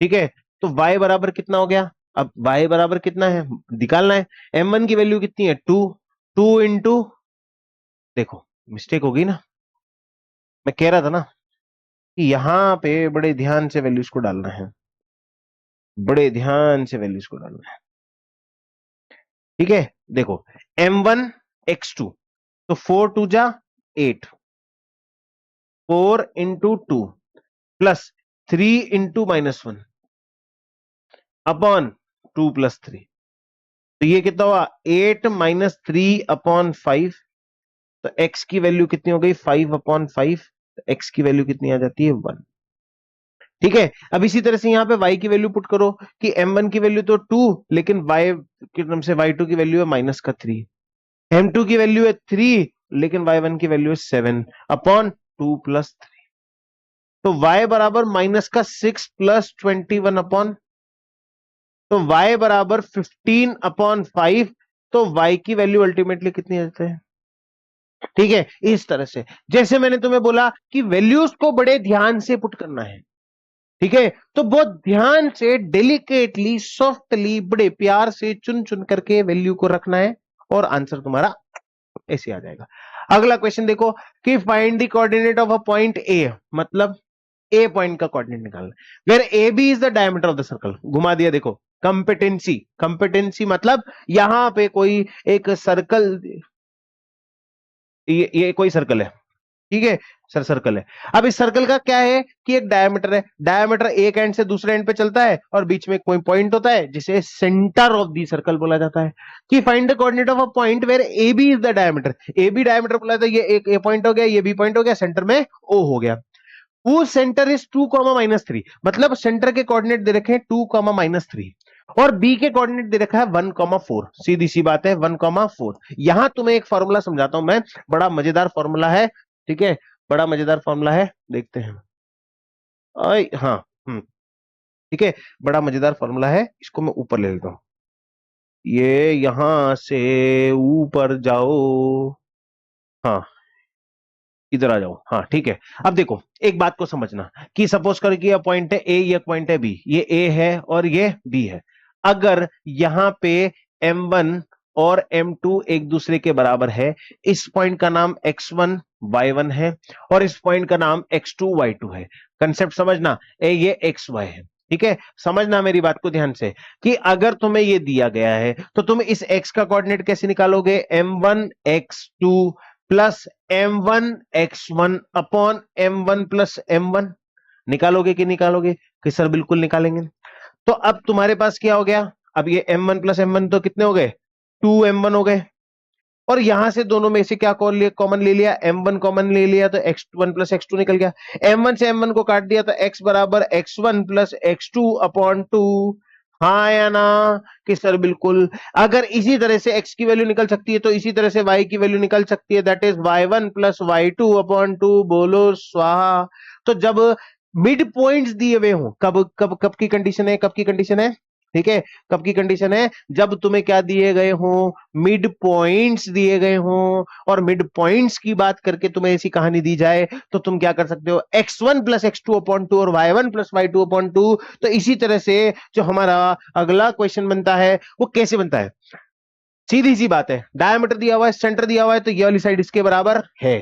ठीक है, तो y बराबर कितना हो गया, अब y बराबर कितना है निकालना है। m1 की वैल्यू कितनी है 2, 2 इंटू, देखो मिस्टेक होगी ना, मैं कह रहा था ना कि यहां पे बड़े ध्यान से वैल्यूज को डालना है, बड़े ध्यान से वैल्यूज को डालना है। ठीक है, देखो m1 x2 तो 4 2 जा 8, 4 into 2 plus 3 into -1 upon 2 plus 3। तो ये कितना हुआ 8 -3 अपॉन 5। तो x की वैल्यू कितनी हो गई 5 अपॉन 5। तो x की वैल्यू कितनी आ जाती है 1। ठीक है। अब इसी तरह से यहां पे y की वैल्यू पुट करो कि m1 की वैल्यू तो 2, लेकिन y के टर्म से y2 की वैल्यू है माइनस का 3, m2 की वैल्यू है 3, लेकिन y1 की वैल्यू है 7 अपॉन 2 प्लस 3। तो y बराबर माइनस का 6 प्लस 21 अपॉन, तो y बराबर 15 अपॉन 5। तो y की वैल्यू अल्टीमेटली कितनी आती है? ठीक है, इस तरह से जैसे मैंने तुम्हें बोला कि वैल्यूज को बड़े ध्यान से पुट करना है। ठीक है, तो बहुत ध्यान से डेलिकेटली सॉफ्टली बड़े प्यार से चुन चुन करके वैल्यू को रखना है और आंसर तुम्हारा ऐसे आ जाएगा। अगला क्वेश्चन देखो कि find the coordinate of a point A, मतलब ए पॉइंट का कोऑर्डिनेट निकालना, where A B is the diameter of the circle. घुमा दिया, देखो कंपिटेंसी, कंपिटेंसी मतलब यहां पे कोई एक सर्कल, ये कोई सर्कल है, ठीक है सर, सर्कल है। अब इस सर्कल का क्या है कि एक डायमीटर है, डायमीटर एक एंड से दूसरे एंड पे चलता है और बीच में कोई पॉइंट होता है जिसे सेंटर ऑफ दी सर्कल बोला जाता है। कि find the coordinate of a point where A B is the diameter, A B diameter बोला था, ये एक ए पॉइंट हो गया, ये बी पॉइंट हो गया, सेंटर में ओ हो गया। वो सेंटर इज 2, -3, मतलब सेंटर के कोऑर्डिनेट दे रखे हैं 2, -3 और बी के कोऑर्डिनेट दे रखा है 1, 4। सीधी सी बात है, 1, 4। यहां तुम्हें एक फॉर्मूला समझाता हूं मैं, बड़ा मजेदार फॉर्मूला है। ठीक है, बड़ा मजेदार फॉर्मूला है, देखते हैं। हाँ, ठीक है, बड़ा मजेदार फॉर्मूला है, इसको मैं ऊपर ले लेता हूं। ये यहां से ऊपर जाओ, हाँ इधर आ जाओ, हाँ ठीक है। अब देखो एक बात को समझना कि सपोज कर कि यह पॉइंट है ए, ये पॉइंट है बी, ये ए है और ये बी है। अगर यहां पे m1 और m2 एक दूसरे के बराबर है, इस पॉइंट का नाम x1 y1 है और इस पॉइंट का नाम x2 y2 है। कंसेप्ट समझना, ये xy है। ठीक है, समझना मेरी बात को ध्यान से कि अगर तुम्हें ये दिया गया है तो तुम इस x का कोऑर्डिनेट कैसे निकालोगे? m1 x2 plus m1 x1 upon m1 plus m1। निकालोगे कि निकालोगे कि सर बिल्कुल निकालेंगे। तो अब तुम्हारे पास क्या हो गया? अब ये m1 प्लस m1 तो कितने हो गए? 2m1 हो गए। और यहां से दोनों में से क्या कॉमन ले लिया? m1 कॉमन ले लिया तो x1 प्लस x2 निकल गया। m1 से m1 को काट दिया तो x बराबर x1 प्लस x2 अपॉन 2। हाँ या ना कि सर बिल्कुल। अगर इसी तरह से x की वैल्यू निकल सकती है तो इसी तरह से y की वैल्यू निकल सकती है, that is y1 plus y2 upon 2। बोलो स्वाहा। तो जब मिड पॉइंट्स दिए हुए हो, कब कब कब की कंडीशन है? कब की कंडीशन है? ठीक है, कब की कंडीशन है? जब तुम्हें क्या दिए गए हो? मिड पॉइंट्स दिए गए हो। और मिड पॉइंट्स की बात करके तुम्हें ऐसी कहानी दी जाए तो तुम क्या कर सकते हो? x1 प्लस x2 अपॉन 2 और y1 प्लस y2 अपॉन 2। तो इसी तरह से जो हमारा अगला क्वेश्चन बनता है वो कैसे बनता है? सीधी सी बात है, डायमीटर दिया हुआ है, सेंटर दिया हुआ है, तो ये वाली साइड इसके बराबर है।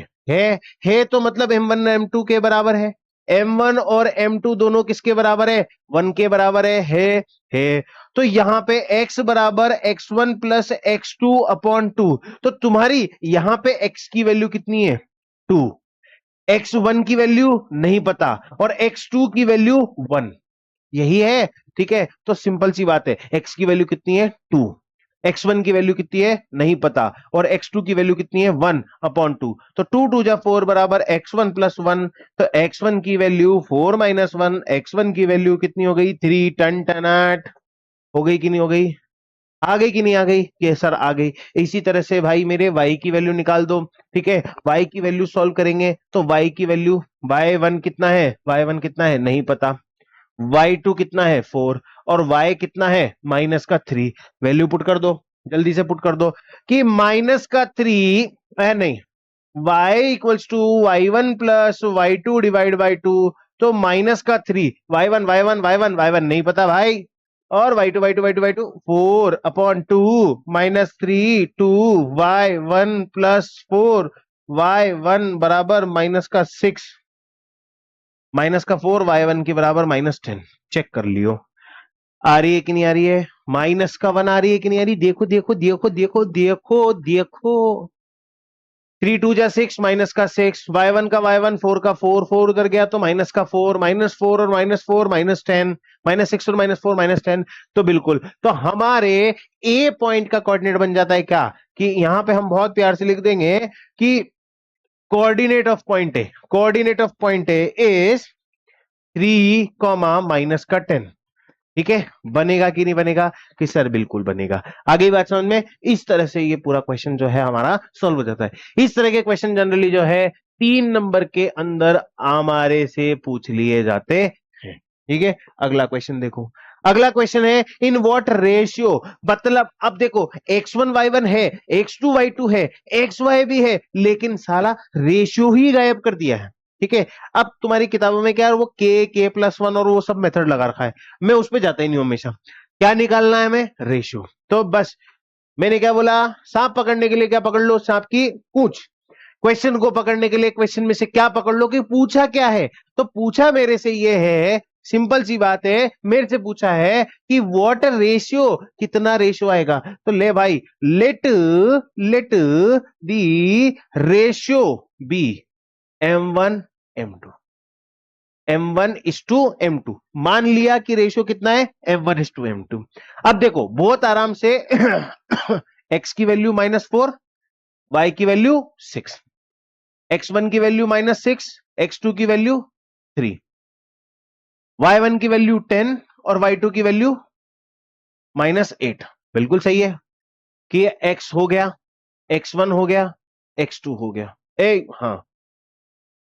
है तो मतलब m1 m2 के बराबर है। m1 और m2 दोनों किसके बराबर है? 1 के बराबर है। तो यहां पे x बराबर x1 प्लस x2 अपॉन 2। तो तुम्हारी यहां पे x की वैल्यू कितनी है? 2। x1 की वैल्यू नहीं पता और x2 की वैल्यू 1, यही है। ठीक है, तो सिंपल सी बात है, x की वैल्यू कितनी है? 2। x1 की वैल्यू कितनी है? नहीं पता। और x2 की वैल्यू कितनी है? 1 अपॉन 2। तो 2 2 जा 4 बराबर x1 प्लस 1। तो x1 की वैल्यू 4 माइनस 1, x1 की वैल्यू कितनी हो गई? 3। टन टनाट हो गई कि नहीं हो गई? आ गई कि नहीं आ गई? ये सर आ गई। इसी तरह से भाई मेरे y की वैल्यू निकाल दो। ठीक है, y की वैल्यू सॉल्व करेंगे तो y की वैल्यू y1 कितना है? y1 कितना है? नहीं पता। y2 कितना है? 4। और y कितना है? माइनस का 3। वैल्यू पुट कर दो, जल्दी से पुट कर दो कि माइनस का 3 है नहीं, y equals to y1 plus y2 divide by 2। तो माइनस का 3, y1 नहीं पता भाई। और y2 4 upon 2 minus 3 2 y1 plus 4 y1 बराबर माइनस का 6, माइनस का 4 y1 के बराबर -10। चेक कर लियो, आ रही है कि नहीं आ रही है? -1 आ रही है कि नहीं आ रही? देखो देखो देखो देखो देखो देखो। 3 2 जा 6, माइनस का 6, y1 का y1, 4 का 4, 4 उधर गया तो माइनस का 4, -4 और -4 -10, -6 और -4 -10। तो बिल्कुल, तो हमारे ए पॉइंट का कोऑर्डिनेट बन जाता है क्या? कि यहां पे हम बहुत प्यार से लिख देंगे कि coordinate of point A, coordinate of point A is 3 comma minus का 10। ठीक है, बनेगा कि नहीं बनेगा? कि सर बिल्कुल बनेगा। आगे बात समझ में? इस तरह से ये पूरा क्वेश्चन जो है हमारा सॉल्व हो जाता है। इस तरह के क्वेश्चन जनरली जो है 3 नंबर के अंदर हमारे से पूछ लिए जाते हैं। ठीक है, अगला क्वेश्चन देखो। अगला क्वेश्चन है इन व्हाट रेशियो, मतलब अब देखो x1 y1 है, x2 y2 है, xy भी है, लेकिन साला रेशियो ही गायब कर दिया है। ठीक है, अब तुम्हारी किताबों में क्या है, वो k प्लस वन और वो सब मेथड लगा रखा है। मैं उस पर जाता ही नहीं हूं हमेशा। क्या निकालना है हमें? रेशियो। तो बस मैंने क्या बोला, सांप पकड़ने के लिए क्या पकड़ लो? सांप की पूंछ। क्वेश्चन को पकड़ने के लिए क्वेश्चन में से क्या पकड़ लो कि पूछा क्या है। तो पूछा मेरे से ये है, सिंपल सी बात है, मेरे से पूछा है कि वाटर रेशियो, कितना रेशियो आएगा। तो ले भाई, let let the ratio be m1 m2, m1:m2। मान लिया कि रेशियो कितना है, m1:m2। अब देखो बहुत आराम से x की वैल्यू -4, y की वैल्यू 6, x1 की वैल्यू -6, x2 की वैल्यू 3, y1 की वैल्यू 10 और y2 की वैल्यू -8। बिल्कुल सही है कि x हो गया, x1 हो गया, x2 हो गया। हाँ,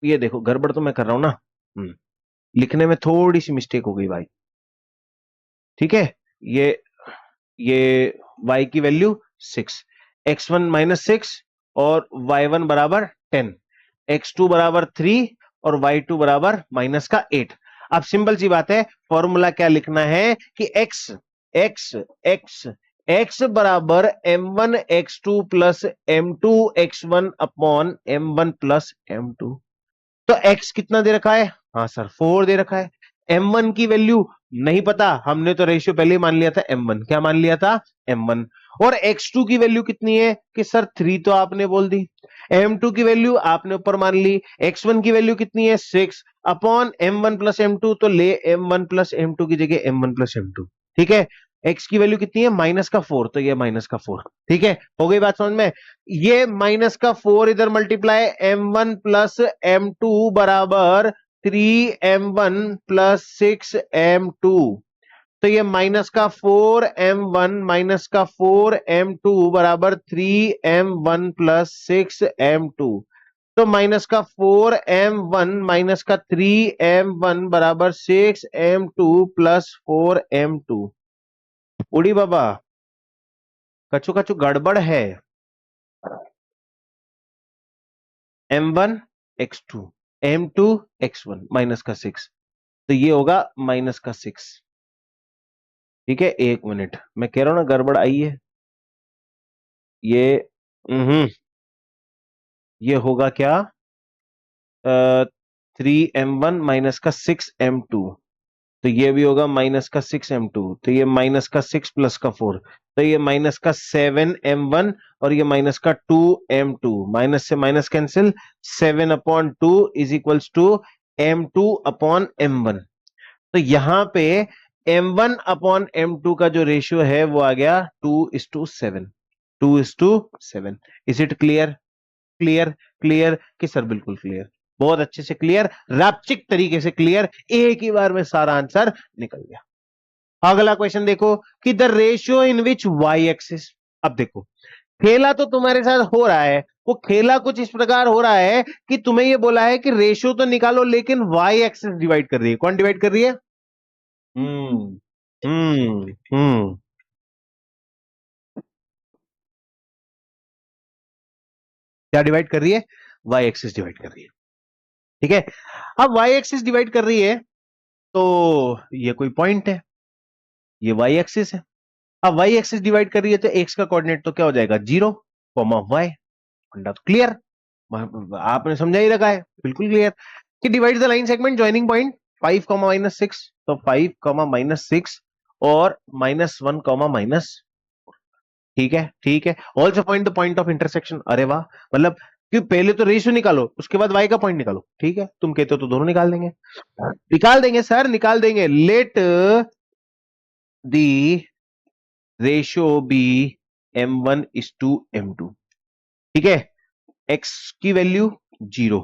ये देखो गड़बड़ तो मैं कर रहा हूं ना, लिखने में थोड़ी सी मिस्टेक हो गई भाई। ठीक है, ये ये y की वैल्यू 6, x1 -6 और y1 बराबर 10, x2 बराबर 3 और y2 बराबर -8। अब सिंपल सी बात है, फॉर्मूला क्या लिखना है कि x x x x बराबर m1 x2 plus m2 x1 upon m1 plus m2। तो x कितना दे रखा है? हाँ सर 4 दे रखा है। m1 की वैल्यू नहीं पता, हमने तो रेशियो पहले ही मान लिया था m1। क्या मान लिया था? m1। और x2 की वैल्यू कितनी है? कि सर 3 तो आपने बोल दी। m2 की वैल्यू आपने ऊपर मान ली। x1 की वैल्यू कितनी है? 6 अपॉन m1 प्लस m2। तो ले m1 प्लस m2 की जगह m1 प्लस m2। ठीक है, x की वैल्यू कितनी है? -4, तो ये -4। ठीक है, हो गई बात समझ में? ये -4 इधर मल्टीप्लाई m1 प्लस m2 बराबर 3m1 प्लस 6m2। तो ये -4m1 -4m2 बराबर 3m1 प्लस 6m2। तो -4m1 -3m1 बराबर 6m2 प्लस 4m2। उड़ी बाबा, कछु कछु गड़बड़ है। m1 x2 m2 x1 -6, तो ये होगा -6। ठीक है, एक मिनट, मैं कह रहा हूं ना गड़बड़ आई है। ये ये होगा क्या, 3m1 -6m2। तो ये भी होगा -6m2। तो ये -6 प्लस का 4, तो ये -7m1 और ये -2m2। माइनस से minus cancel, 7/2 is equals to m2/m1। तो यहां पे m1/m2 का जो रेशियो है वो आ गया 2:7। 2:7। Is it clear? Clear? Clear कि सर बिल्कुल क्लियर, बहुत अच्छे से क्लियर, रैप्चिक तरीके से क्लियर, एक ही बार में सारा आंसर निकल गया। अगला क्वेश्चन देखो कि the ratio in which Y axis. अब देखो खेला तो तुम्हारे साथ हो रहा है, वो खेला कुछ इस प्रकार हो रहा है कि तुम्हें ये बोला है कि रेशियो तो निकालो, लेकिन वाई एक्सिस डिवाइड कर रही है। कौन डिवाइड कर रही है? हम्म हम्म। क्या डिवाइड कर रही है? वाई एक्सिस डिवाइड कर रही है। ठीक है, अब वाई एक्सिस डिवाइड कर रही है, तो ये कोई पॉइंट है, ये वाई एक्सिस है। अब वाई एक्सिस डिवाइड कर रही है, तो एक्स का कोऑर्डिनेट तो क्या हो जाएगा? 0, वाई। तो क्लियर, आपने समझा ही रखा है, बिल्कुल क्लियर। कि divide the line segment joining point 5, -6। तो 5, -6 और -1, ठीक है, ठीक है। Also find the point of intersection. अरे वाह, मतलब कि पहले तो रेशियो निकालो, उसके बाद वाई का पॉइंट निकालो। ठीक है, तुम कहते हो तो दोनों निकाल देंगे। निकाल देंगे सर, निकाल देंगे। Let the ratio be m1:m2। ठीक है, x की वैल्यू 0,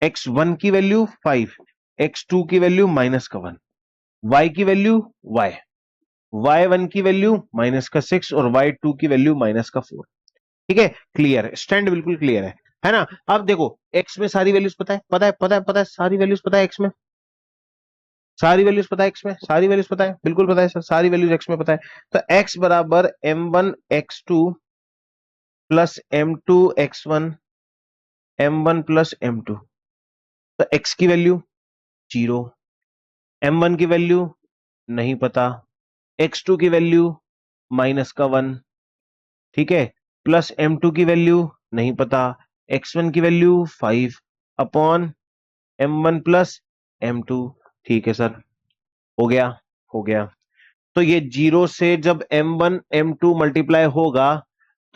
x1 की वैल्यू 5, x2 की वैल्यू माइनस का 1, y की वैल्यू y, y1 की वैल्यू माइनस का 6 और y2 की वैल्यू माइनस का 4। ठीक है, क्लियर है, स्टैंड बिल्कुल क्लियर है ना। अब देखो x में सारी वैल्यूज पता है, पता है सारी वैल्यूज पता है x में, सारी वैल्यूज पता है x में, सारी वैल्यूज पता है, बिल्कुल पता है सर, सारी वैल्यूज x में पता है। तो x बराबर m1 x2 plus m2 x1 m1 plus m2। तो x की वैल्यू 0, m1 की वैल्यू नहीं पता, x2 की वैल्यू माइनस का 1, ठीक है, प्लस m2 की वैल्यू नहीं पता, x1 की value 5 upon m1 plus m2। ठीक है सर, हो गया, हो गया। तो ये 0 से जब m1 m2 मल्टीप्लाई होगा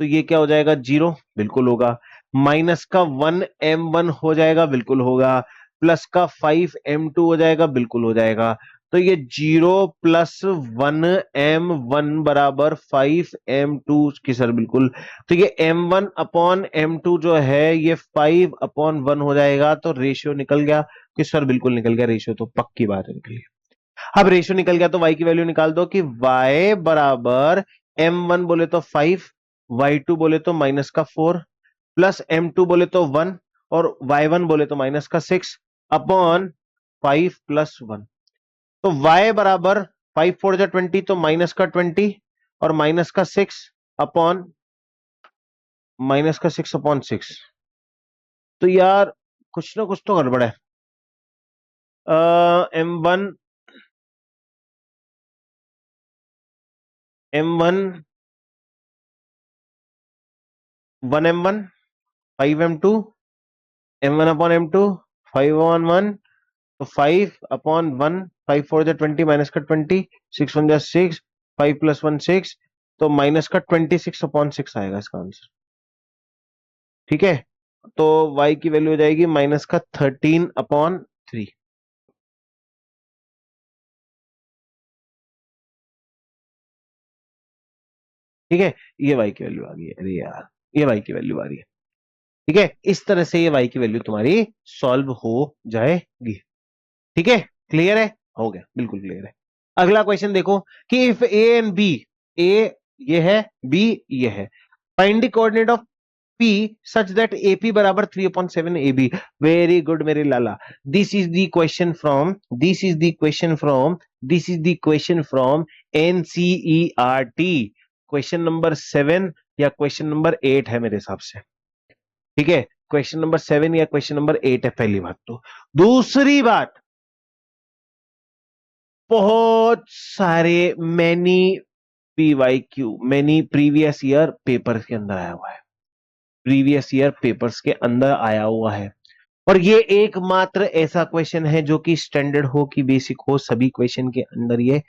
तो ये क्या हो जाएगा, 0, बिल्कुल होगा। माइनस का 1 m1 हो जाएगा, बिल्कुल होगा। प्लस का 5 m2 हो जाएगा, बिल्कुल हो जाएगा। तो ये 0 प्लस 1 m1 बराबर 5 m2 की सर, बिल्कुल। तो ये m1 अपॉन m2 जो है ये 5 अपॉन 1 हो जाएगा। तो रेशियो निकल गया कि सर, बिल्कुल निकल गया रेशियो, तो पक्की बात है, निकल गया। अब रेशियो निकल गया तो y की वैल्यू निकाल दो कि y बराबर m1 बोले तो 5, y2 बोले तो माइनस का 4, प्लस m2 बोले तो 1 और y1 बोले तो माइनस का 6 अपॉन 5 प्लस 1। तो y बराबर 5 4 जा 20, तो माइनस का 20 और माइनस का 6 अपॉन माइनस का 6 अपॉन 6। तो यार कुछ ना कुछ तो गड़बड़ है। m1 m1 1m1 5m2 m1 upon m2 5 upon 1, तो 5 अपॉन 1, 5 4 जा 20 माइनस का 20, 6 1 जा 6, 5 प्लस 1 6, तो माइनस का 26 अपॉन 6 आएगा इसका आंसर। ठीक है, तो y की वैल्यू हो जाएगी माइनस का 13 अपॉन 3। ठीक है, ये y की वैल्यू आ गई है। अरे यार, ये y की वैल्यू आ रही है। ठीक है, इस तरह से ये y की वैल्यू तुम्हारी सॉल्व हो जाएगी। ठीक है, क्लियर है, हो गया, बिल्कुल क्लियर है। अगला क्वेश्चन देखो कि if A and B, A ये है, बी ये है, find the coordinate of P such that AP बराबर 3/7 AB। वेरी गुड मेरे लाला, this is the question from, this is the question from, this is the question from NCERT. Question number 7 या question number 8 है मेरे हिसाब से। ठीक है, क्वेश्चन नंबर 7 या क्वेश्चन नंबर 8 है, पहली बात। तो दूसरी बात, बहुत सारे many PYQ, many previous year paper के अंदर आया हुआ है, प्रीवियस ईयर पेपर्स के अंदर आया हुआ है। और ये एकमात्र ऐसा क्वेश्चन है जो कि स्टैंडर्ड हो कि बेसिक हो, सभी क्वेश्चन के अंदर ये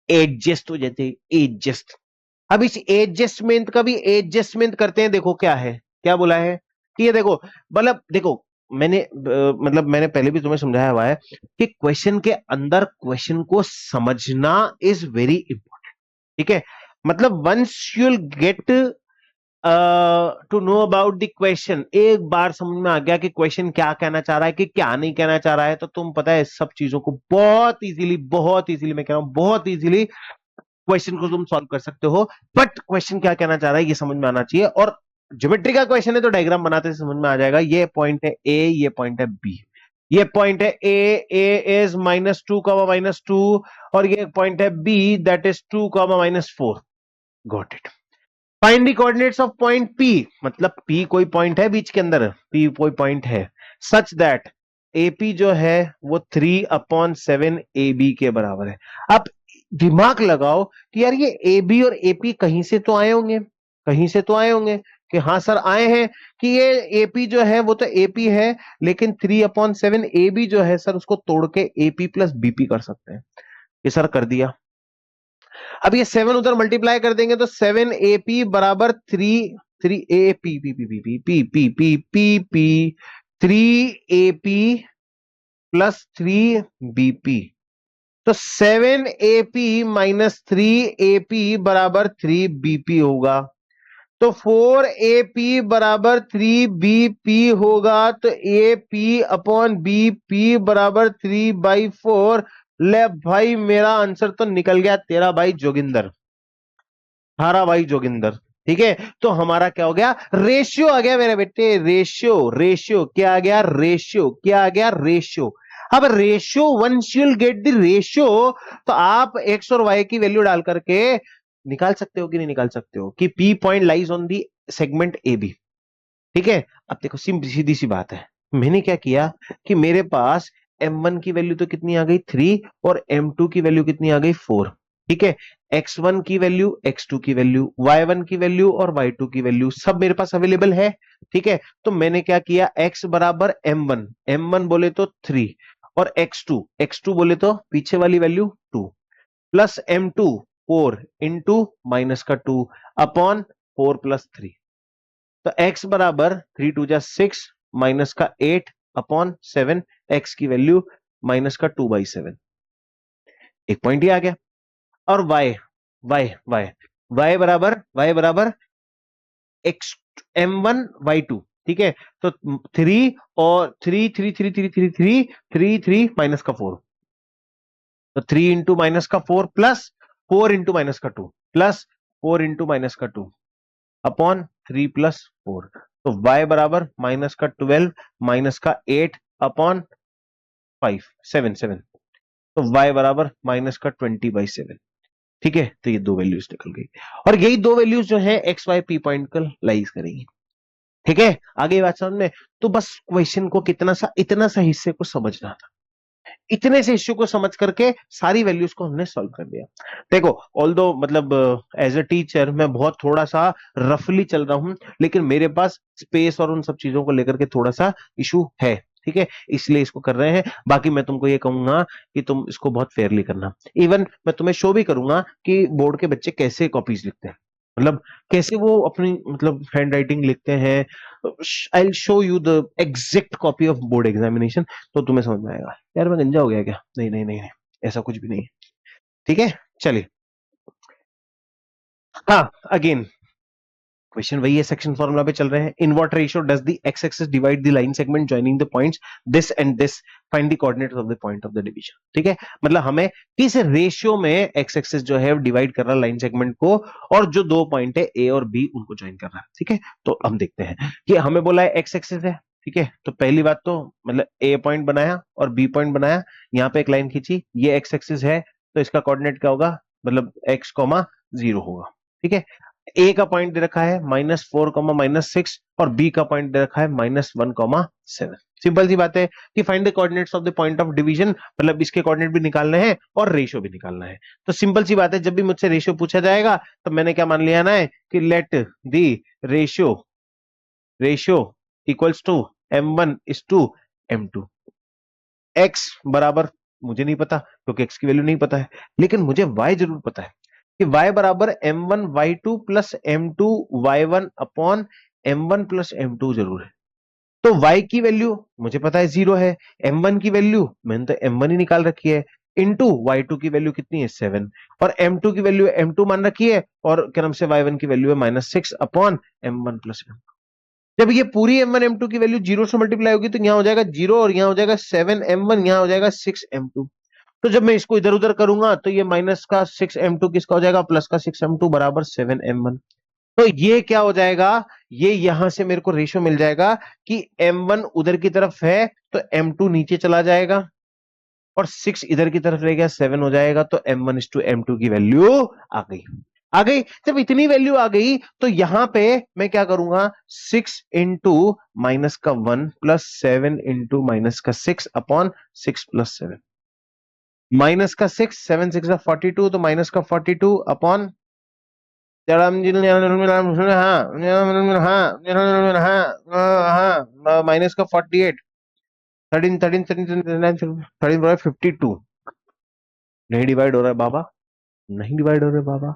एडजस्ट हो जाते हैं, एडजस्ट। अब इस एडजस्टमेंट का भी एडजस्टमेंट करते हैं। देखो क्या है, क्या बोला है कि ये देखो, मतलब देखो, मैंने मतलब मैंने पहले भी तुम्हें समझाया हुआ है कि क्वेश्चन के अंदर क्वेश्चन को समझना इज वेरी इंपॉर्टेंट। ठीक है, मतलब once you'll get to know about the question, एक बार समझ में आ गया कि क्वेश्चन क्या कहना चाह रहा है कि क्या नहीं कहना चाह रहा है, तो तुम पता है सब चीजों को बहुत इजीली मैं कह रहा हूं, बहुत इजीली क्वेश्चन को तुम सॉल्व कर सकते हो। बट क्वेश्चन क्या कहना चाह रहा है ये समझ में आना चाहिए। और ज्योमेट्री का क्वेश्चन है तो डायग्राम बनाते समझ में आ जाएगा। ये पॉइंट है ए, ये पॉइंट है बी, ये पॉइंट है ए इज -2 -2 और ये पॉइंट है B that is 2 -4। Got it. Find the coordinates of point P, मतलब पी कोई पॉइंट है बीच के अंदर, पी कोई पॉइंट है सच दैट एपी जो है वो 3/7 AB के बराबर है। अब दिमाग लगाओ कि यार ये AB और AP कहीं से तो आए होंगे, कहीं से तो आए होंगे कि हाँ सर आए हैं कि ये AP जो है वो तो AP है, लेकिन 3/7 AB जो है सर उसको तोड़ के AP प्लस BP कर सकते हैं। ये सर कर दिया। अब ये 7 उधर मल्टीप्लाई कर देंगे तो 7AP बराबर 3AP P P P P P P P P P 3AP plus 3BP। तो 7AP माइनस 3AP बराबर 3BP होगा। तो 4AP बराबर 3BP होगा, तो AP अपॉन BP बराबर 3/4। ले भाई, मेरा आंसर तो निकल गया, तेरा भाई जोगिंदर, थारा भाई जोगिंदर। ठीक है, तो हमारा क्या हो गया, रेशियो आ गया मेरे बेटे, रेशियो। रेशियो क्या आ गया, रेशियो क्या आ गया, रेशियो। अब ratio, once you will get the ratio, तो आप एक्स और वाई की वैल्यू डाल करके निकाल सकते हो कि नहीं निकाल सकते हो कि P point lies on the segment A B. ठीक है, अब देखो सीधी सी बात है, मैंने क्या किया कि मेरे पास M1 की वैल्यू तो कितनी आ गई 3, और M2 की वैल्यू कितनी आ गई 4। ठीक है, X1 की वैल्यू, X2 की वैल्यू, Y1 की वैल्यू और Y2 की वैल्यू सब मेरे पास अवेलेबल है। ठीक है, तो मैंने क्या किया, X बराबर M1, M1 बोले तो 3, और X2, X2 बोले तो पीछे वाली value 2, plus M2 4 into minus का 2 अपॉन 4 + 3। तो x बराबर 3 × 2 = 6, माइनस का 8 अपॉन 7, x की वैल्यू -2/7। एक पॉइंट ही आ गया। और y बराबर x M1 Y2। ठीक है, तो 3 और 3 3 3 3 3 3 3 3 माइनस का 4, तो 3 इंटू माइनस का 4 प्लस 4 इंटू माइनस का 2 प्लस 4 इंटू माइनस का 2 अपॉन 3 + 4। तो y बराबर -12 माइनस का 8 अपॉन 5 7 7। तो y बराबर -20/7। ठीक है, तो ये दो वैल्यूज निकल गई, और यही दो वैल्यूज जो है एक्स वाई पी पॉइंट को लाइज करेंगी। ठीक है, आगे बात समझ में। तो बस क्वेश्चन को इतना सा हिस्से को समझना था, इतने से इश्यू को समझ करके सारी वैल्यूज को हमने सॉल्व कर दिया। देखो, ऑल्दो मतलब एज अ टीचर मैं बहुत थोड़ा सा रफली चल रहा हूं, लेकिन मेरे पास स्पेस और उन सब चीजों को लेकर के थोड़ा सा इशू है। ठीक है, इसलिए इसको कर रहे हैं। बाकी मैं तुमको ये कहूंगा कि तुम इसको बहुत फेयरली करना। इवन मैं तुम्हें शो भी करूंगा कि बोर्ड के बच्चे कैसे कॉपीज लिखते हैं, मतलब कैसे वो अपनी मतलब हैंड राइटिंग लिखते हैं। I will show you the exact copy of board examination, तो तुम्हें समझ में आएगा। यार मैं गंजा हो गया क्या, नहीं नहीं नहीं नहीं, ऐसा कुछ भी नहीं है। ठीक है, चलिए। हाँ, अगेन क्वेश्चन वही है, सेक्शन फॉर्मूला पे चल रहे हैं। In what ratio does the x axis divide the line segment joining the points this and this, find the coordinates of the point of the division. ठीक है, मतलब हमें किस रेशियो में एक्स एक्सिस जो है डिवाइड कर रहा है लाइन सेगमेंट को, और जो दो पॉइंट है ए और बी उनको ज्वाइन कर रहा है। ठीक है, तो हम देखते हैं कि हमें बोला है एक्स एक्सिस है। ठीक है, तो पहली बात तो मतलब ए पॉइंट बनाया और बी पॉइंट बनाया, यहाँ पे एक लाइन खींची, ये एक्स एक्सिस है, तो इसका कोऑर्डिनेट क्या होगा, मतलब x, 0 होगा। ठीक है, ए का पॉइंट दे रखा है -4, -6, और बी का पॉइंट दे रखा है -1, 7। सिंपल सी बात है कि find the coordinates of the point of division, मतलब इसके कोऑर्डिनेट भी निकालने हैं और रेशियो भी निकालना है। तो सिंपल सी बात है, जब भी मुझसे रेशियो पूछा जाएगा तो मैंने क्या मान लिया ना है कि let the ratio ratio equals to M1:M2। X बराबर मुझे नहीं पता क्योंकि एक्स की वैल्यू नहीं पता है, लेकिन मुझे वाई जरूर पता है कि y बराबर M1Y2 + M2Y1 upon M1 + M2 जरूर है। तो y की वैल्यू मुझे पता है 0 है, M1 की वैल्यू मैंने तो M1 ही निकाल रखी है, इंटू Y2 की वैल्यू कितनी है 7, और M2 की वैल्यू M2 मान रखी है, और क्या नाम से Y1 की वैल्यू है -6 अपॉन M1 + M2। जब ये पूरी M1 M2 की वैल्यू 0 से मल्टीप्लाई होगी तो यहाँ हो जाएगा 0, और यहाँ हो जाएगा 7M1, यहाँ हो जाएगा 6M2। तो जब मैं इसको इधर उधर करूंगा तो ये माइनस का 6M2 किसका हो जाएगा, प्लस का 6M2 बराबर 7M1। तो ये क्या हो जाएगा, ये यहां से मेरे को रेशियो मिल जाएगा कि M1 उधर की तरफ है तो M2 नीचे चला जाएगा, और 6 इधर की तरफ रह गया 7 हो जाएगा, तो M1:M2 की वैल्यू आ गई। आ गई, जब इतनी वैल्यू आ गई तो यहां पे मैं क्या करूंगा, 6 इंटू -1 प्लस 7 इंटू -6 अपॉन 6 + 7, -6, 7 6 42, तो -42 अपॉन -48, 52 नहीं डिवाइड हो रहा है बाबा, नहीं डिवाइड हो रहा है बाबा।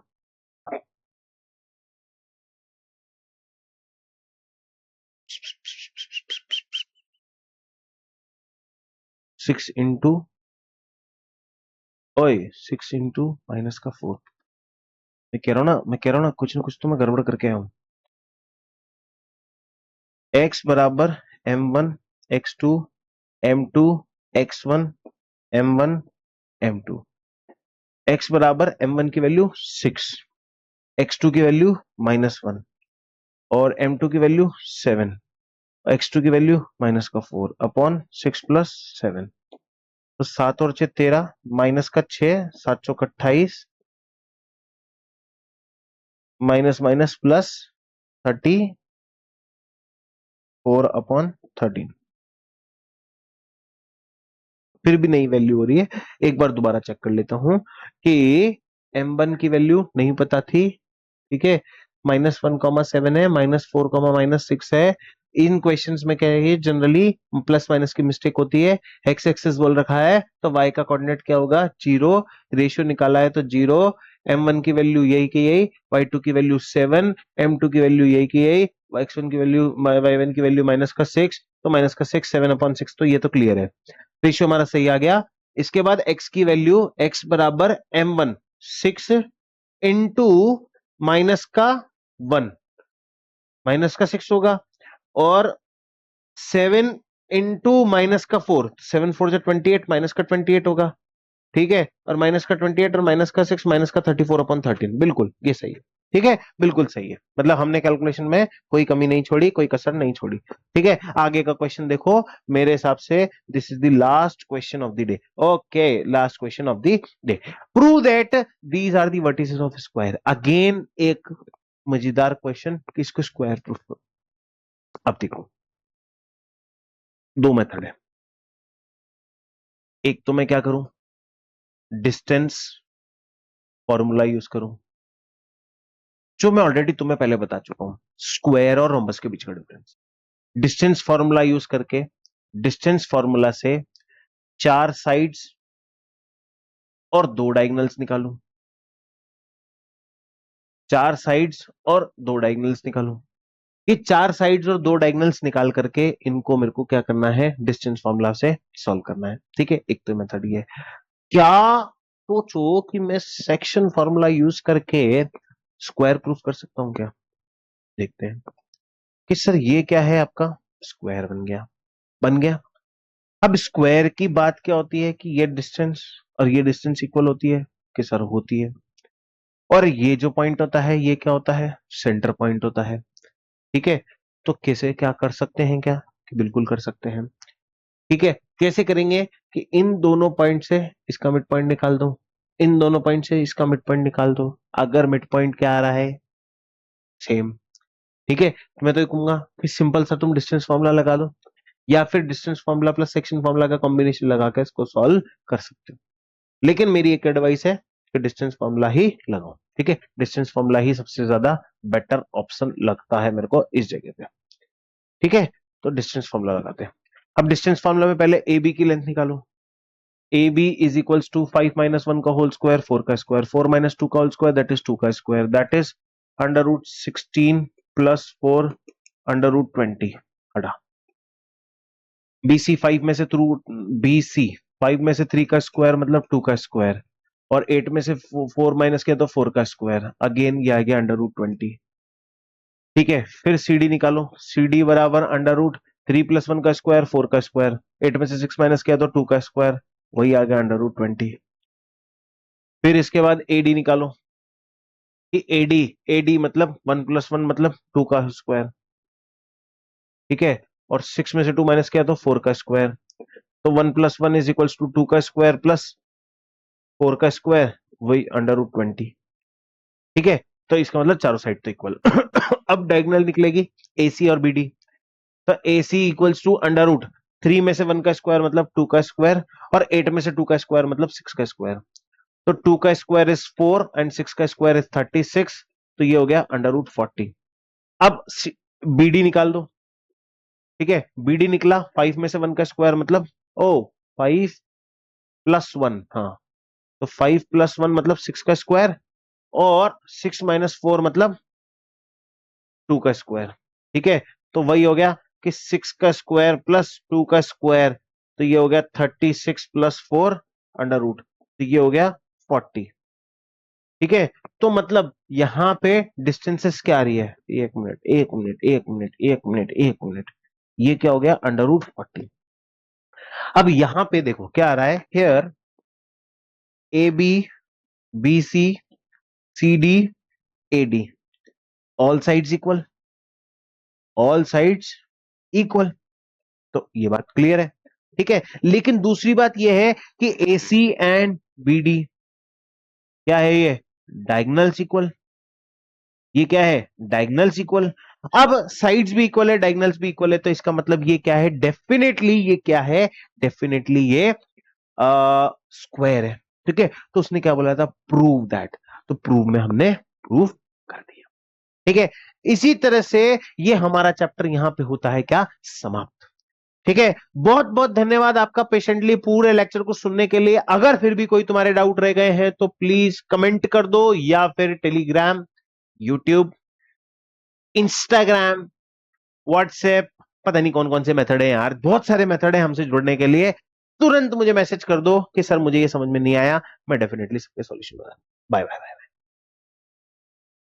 6 इंटू, ओए 6 इंटू -4, मैं कह रहा हूँ ना कुछ ना कुछ तो मैं गड़बड़ करके आया हूँ। x बराबर m1 x2 m2 x1 m1 m2। x बराबर m1 की वैल्यू 6, x2 की वैल्यू -1 और m2 की वैल्यू 7, x2 की वैल्यू माइनस का 4 अपॉन 6 + 7। तो 7 और 6 13, माइनस का 6, 7 चौक 28, माइनस माइनस प्लस 34/13। फिर भी नई वैल्यू हो रही है। एक बार दोबारा चेक कर लेता हूं कि m1 की वैल्यू नहीं पता थी, ठीक है, -1,7 है, -4, -6 है। इन क्वेश्चंस में क्या है, जनरली प्लस माइनस की मिस्टेक होती है। एक्स एक्सिस बोल रखा है तो y का कोऑर्डिनेट क्या होगा, 0। रेशियो निकाला है तो 0। m1 की वैल्यू यही की यही, y2 की वैल्यू 7, m2 की वैल्यू यही की यही, x1 की वैल्यू y1 की वैल्यू -6, तो -6 7/6, तो ये तो क्लियर है। रेशियो हमारा सही आ गया। इसके बाद x की वैल्यू, x बराबर m1 6 इंटू -1, -6 होगा, और 7 इंटू -4, 7 4 28, -28 होगा, ठीक है, और -28 और -6 -34/13, बिल्कुल ये सही है। ठीक है, बिल्कुल सही है, मतलब हमने कैलकुलेशन में कोई कमी नहीं छोड़ी, कोई कसर नहीं छोड़ी। ठीक है, आगे का क्वेश्चन देखो। मेरे हिसाब से this is the last question of the day. Okay, last question of the day. Prove that these are the vertices of square. Again एक मजेदार क्वेश्चन, किसको स्क्वायर प्रूफ करो। अब देखो, दो मेथड है। एक तो मैं क्या करूं, डिस्टेंस फॉर्मूला यूज करूं, जो मैं ऑलरेडी तुम्हें पहले बता चुका हूं, स्क्वायर और रोम्बस के बीच का डिफरेंस। डिस्टेंस फॉर्मूला यूज करके, डिस्टेंस फॉर्मूला से 4 साइड्स और 2 डायगोनल्स निकालूं, 4 साइड्स और 2 डायगोनल्स निकालूं। ये 4 साइड्स और 2 डायगोनल्स निकाल करके इनको मेरे को क्या करना है, डिस्टेंस फॉर्मूला से सॉल्व करना है। ठीक है, एक तो मेथड ये। क्या सोचो कि मैं सेक्शन फॉर्मूला यूज करके स्क्वायर प्रूफ कर सकता हूं क्या? देखते हैं कि सर ये क्या है, आपका स्क्वायर बन गया, बन गया। अब स्क्वायर की बात क्या होती है कि ये डिस्टेंस और ये डिस्टेंस इक्वल होती है, कि सर होती है। और ये जो पॉइंट होता है ये क्या होता है, सेंटर पॉइंट होता है। ठीक है, तो कैसे क्या कर सकते हैं क्या, कि बिल्कुल कर सकते हैं। ठीक है, कैसे करेंगे कि इन दोनों पॉइंट से इसका मिड पॉइंट निकाल दो, इन दोनों पॉइंट से इसका मिड पॉइंट निकाल दो। अगर मिड पॉइंट क्या आ रहा है, सेम। ठीक है, तो मैं तो ये कहूंगा कि सिंपल सा तुम डिस्टेंस फॉर्मूला लगा दो, या फिर distance formula plus section formula का कॉम्बिनेशन लगा के इसको सॉल्व कर सकते हो। लेकिन मेरी एक एडवाइस है कि डिस्टेंस फॉर्मूला ही लगाओ। ठीक है, डिस्टेंस फॉर्मूला ही सबसे ज्यादा बेटर ऑप्शन लगता है मेरे को इस जगह पे। ठीक है, तो डिस्टेंस फॉर्मूला लगाते हैं। अब डिस्टेंस फॉर्मूला में पहले ए बी की लेंथ निकालो। A B is equals to 5 - 1 का होल स्क्वायर, 4 का स्क्वायर, 4 - 2 का होल स्क्वायर, दैट इज 2 का स्क्वायर, दैट इज √16 + 4 √20। हटा, बीसी 5 में से थ्रू, बीसी 5 में से 3 का स्क्वायर मतलब 2 का स्क्वायर, और 8 में से 4 माइनस किया तो 4 का स्क्वायर, अगेन ये आ गया √20। ठीक है, फिर सीडी निकालो। सीडी बराबर √3 + 1 का स्क्वायर, 4 का स्क्वायर, 8 में से 6 माइनस किया तो 2 का स्क्वायर, वही आ गया √20। फिर इसके बाद एडी निकालो, कि एडी, एडी मतलब 1 + 1 मतलब 2 का स्क्वायर। ठीक है, और 6 में से 2 माइनस किया तो 4 का स्क्वायर, तो 1 + 1 इज इक्वल्स टू 2 का स्क्वायर प्लस 4 का स्क्वायर, वही √20। ठीक है, तो इसका मतलब चारों साइड तो इक्वल। अब डायगोनल निकलेगी एसी और बीडी, तो एसी इक्वल्स टू √3 में से 1 का स्क्वायर मतलब 2 का स्क्वायर, और 8 में से 2 का स्क्वायर मतलब 6 का स्क्वायर, तो 2 का स्क्वायर इज 4 एंड 6 का स्क्वायर इज 36, तो ये हो गया √40। अब बीडी निकाल दो। ठीक है, बीडी निकला, 5 में से 1 का स्क्वायर मतलब, ओ 5 + 1, हाँ, तो 5 + 1 मतलब 6 का स्क्वायर, और 6 - 4 मतलब 2 का स्क्वायर। ठीक है, तो वही हो गया कि 6 का स्क्वायर प्लस 2 का स्क्वायर, तो ये हो गया 36 + 4 √, तो ये हो गया 40। ठीक है, तो मतलब यहां पे डिस्टेंसेस क्या आ रही है, 1 minute 1 minute 1 minute 1 minute 1 minute, ये क्या हो गया, √40। अब यहां पे देखो क्या आ रहा है, here A B, B C, C D, A D, all sides equal, all sides equal, तो ये बात क्लियर है। ठीक है, लेकिन दूसरी बात यह है कि ए सी एंड बी डी क्या है, ये डायगनल्स इक्वल, ये क्या है, डायगनल्स इक्वल। अब साइड्स भी इक्वल है, डायगनल्स भी इक्वल है, तो इसका मतलब ये क्या है, डेफिनेटली ये क्या है, डेफिनेटली ये स्क्वायर है। ठीक है, तो उसने क्या बोला था, प्रूव दैट, तो प्रूव में हमने प्रूव कर दिया। ठीक है, इसी तरह से ये हमारा चैप्टर यहां पे होता है क्या, समाप्त। ठीक है, बहुत बहुत धन्यवाद आपका पेशेंटली पूरे लेक्चर को सुनने के लिए। अगर फिर भी कोई तुम्हारे डाउट रह गए हैं तो प्लीज कमेंट कर दो, या फिर टेलीग्राम, यूट्यूब, इंस्टाग्राम, व्हाट्सएप, पता नहीं कौन कौन से मेथड है यार, बहुत सारे मेथड है हमसे जुड़ने के लिए। तुरंत मुझे मैसेज कर दो कि सर मुझे ये समझ में नहीं आया, मैं डेफिनेटली सबके सॉल्यूशन बता। Bye bye bye.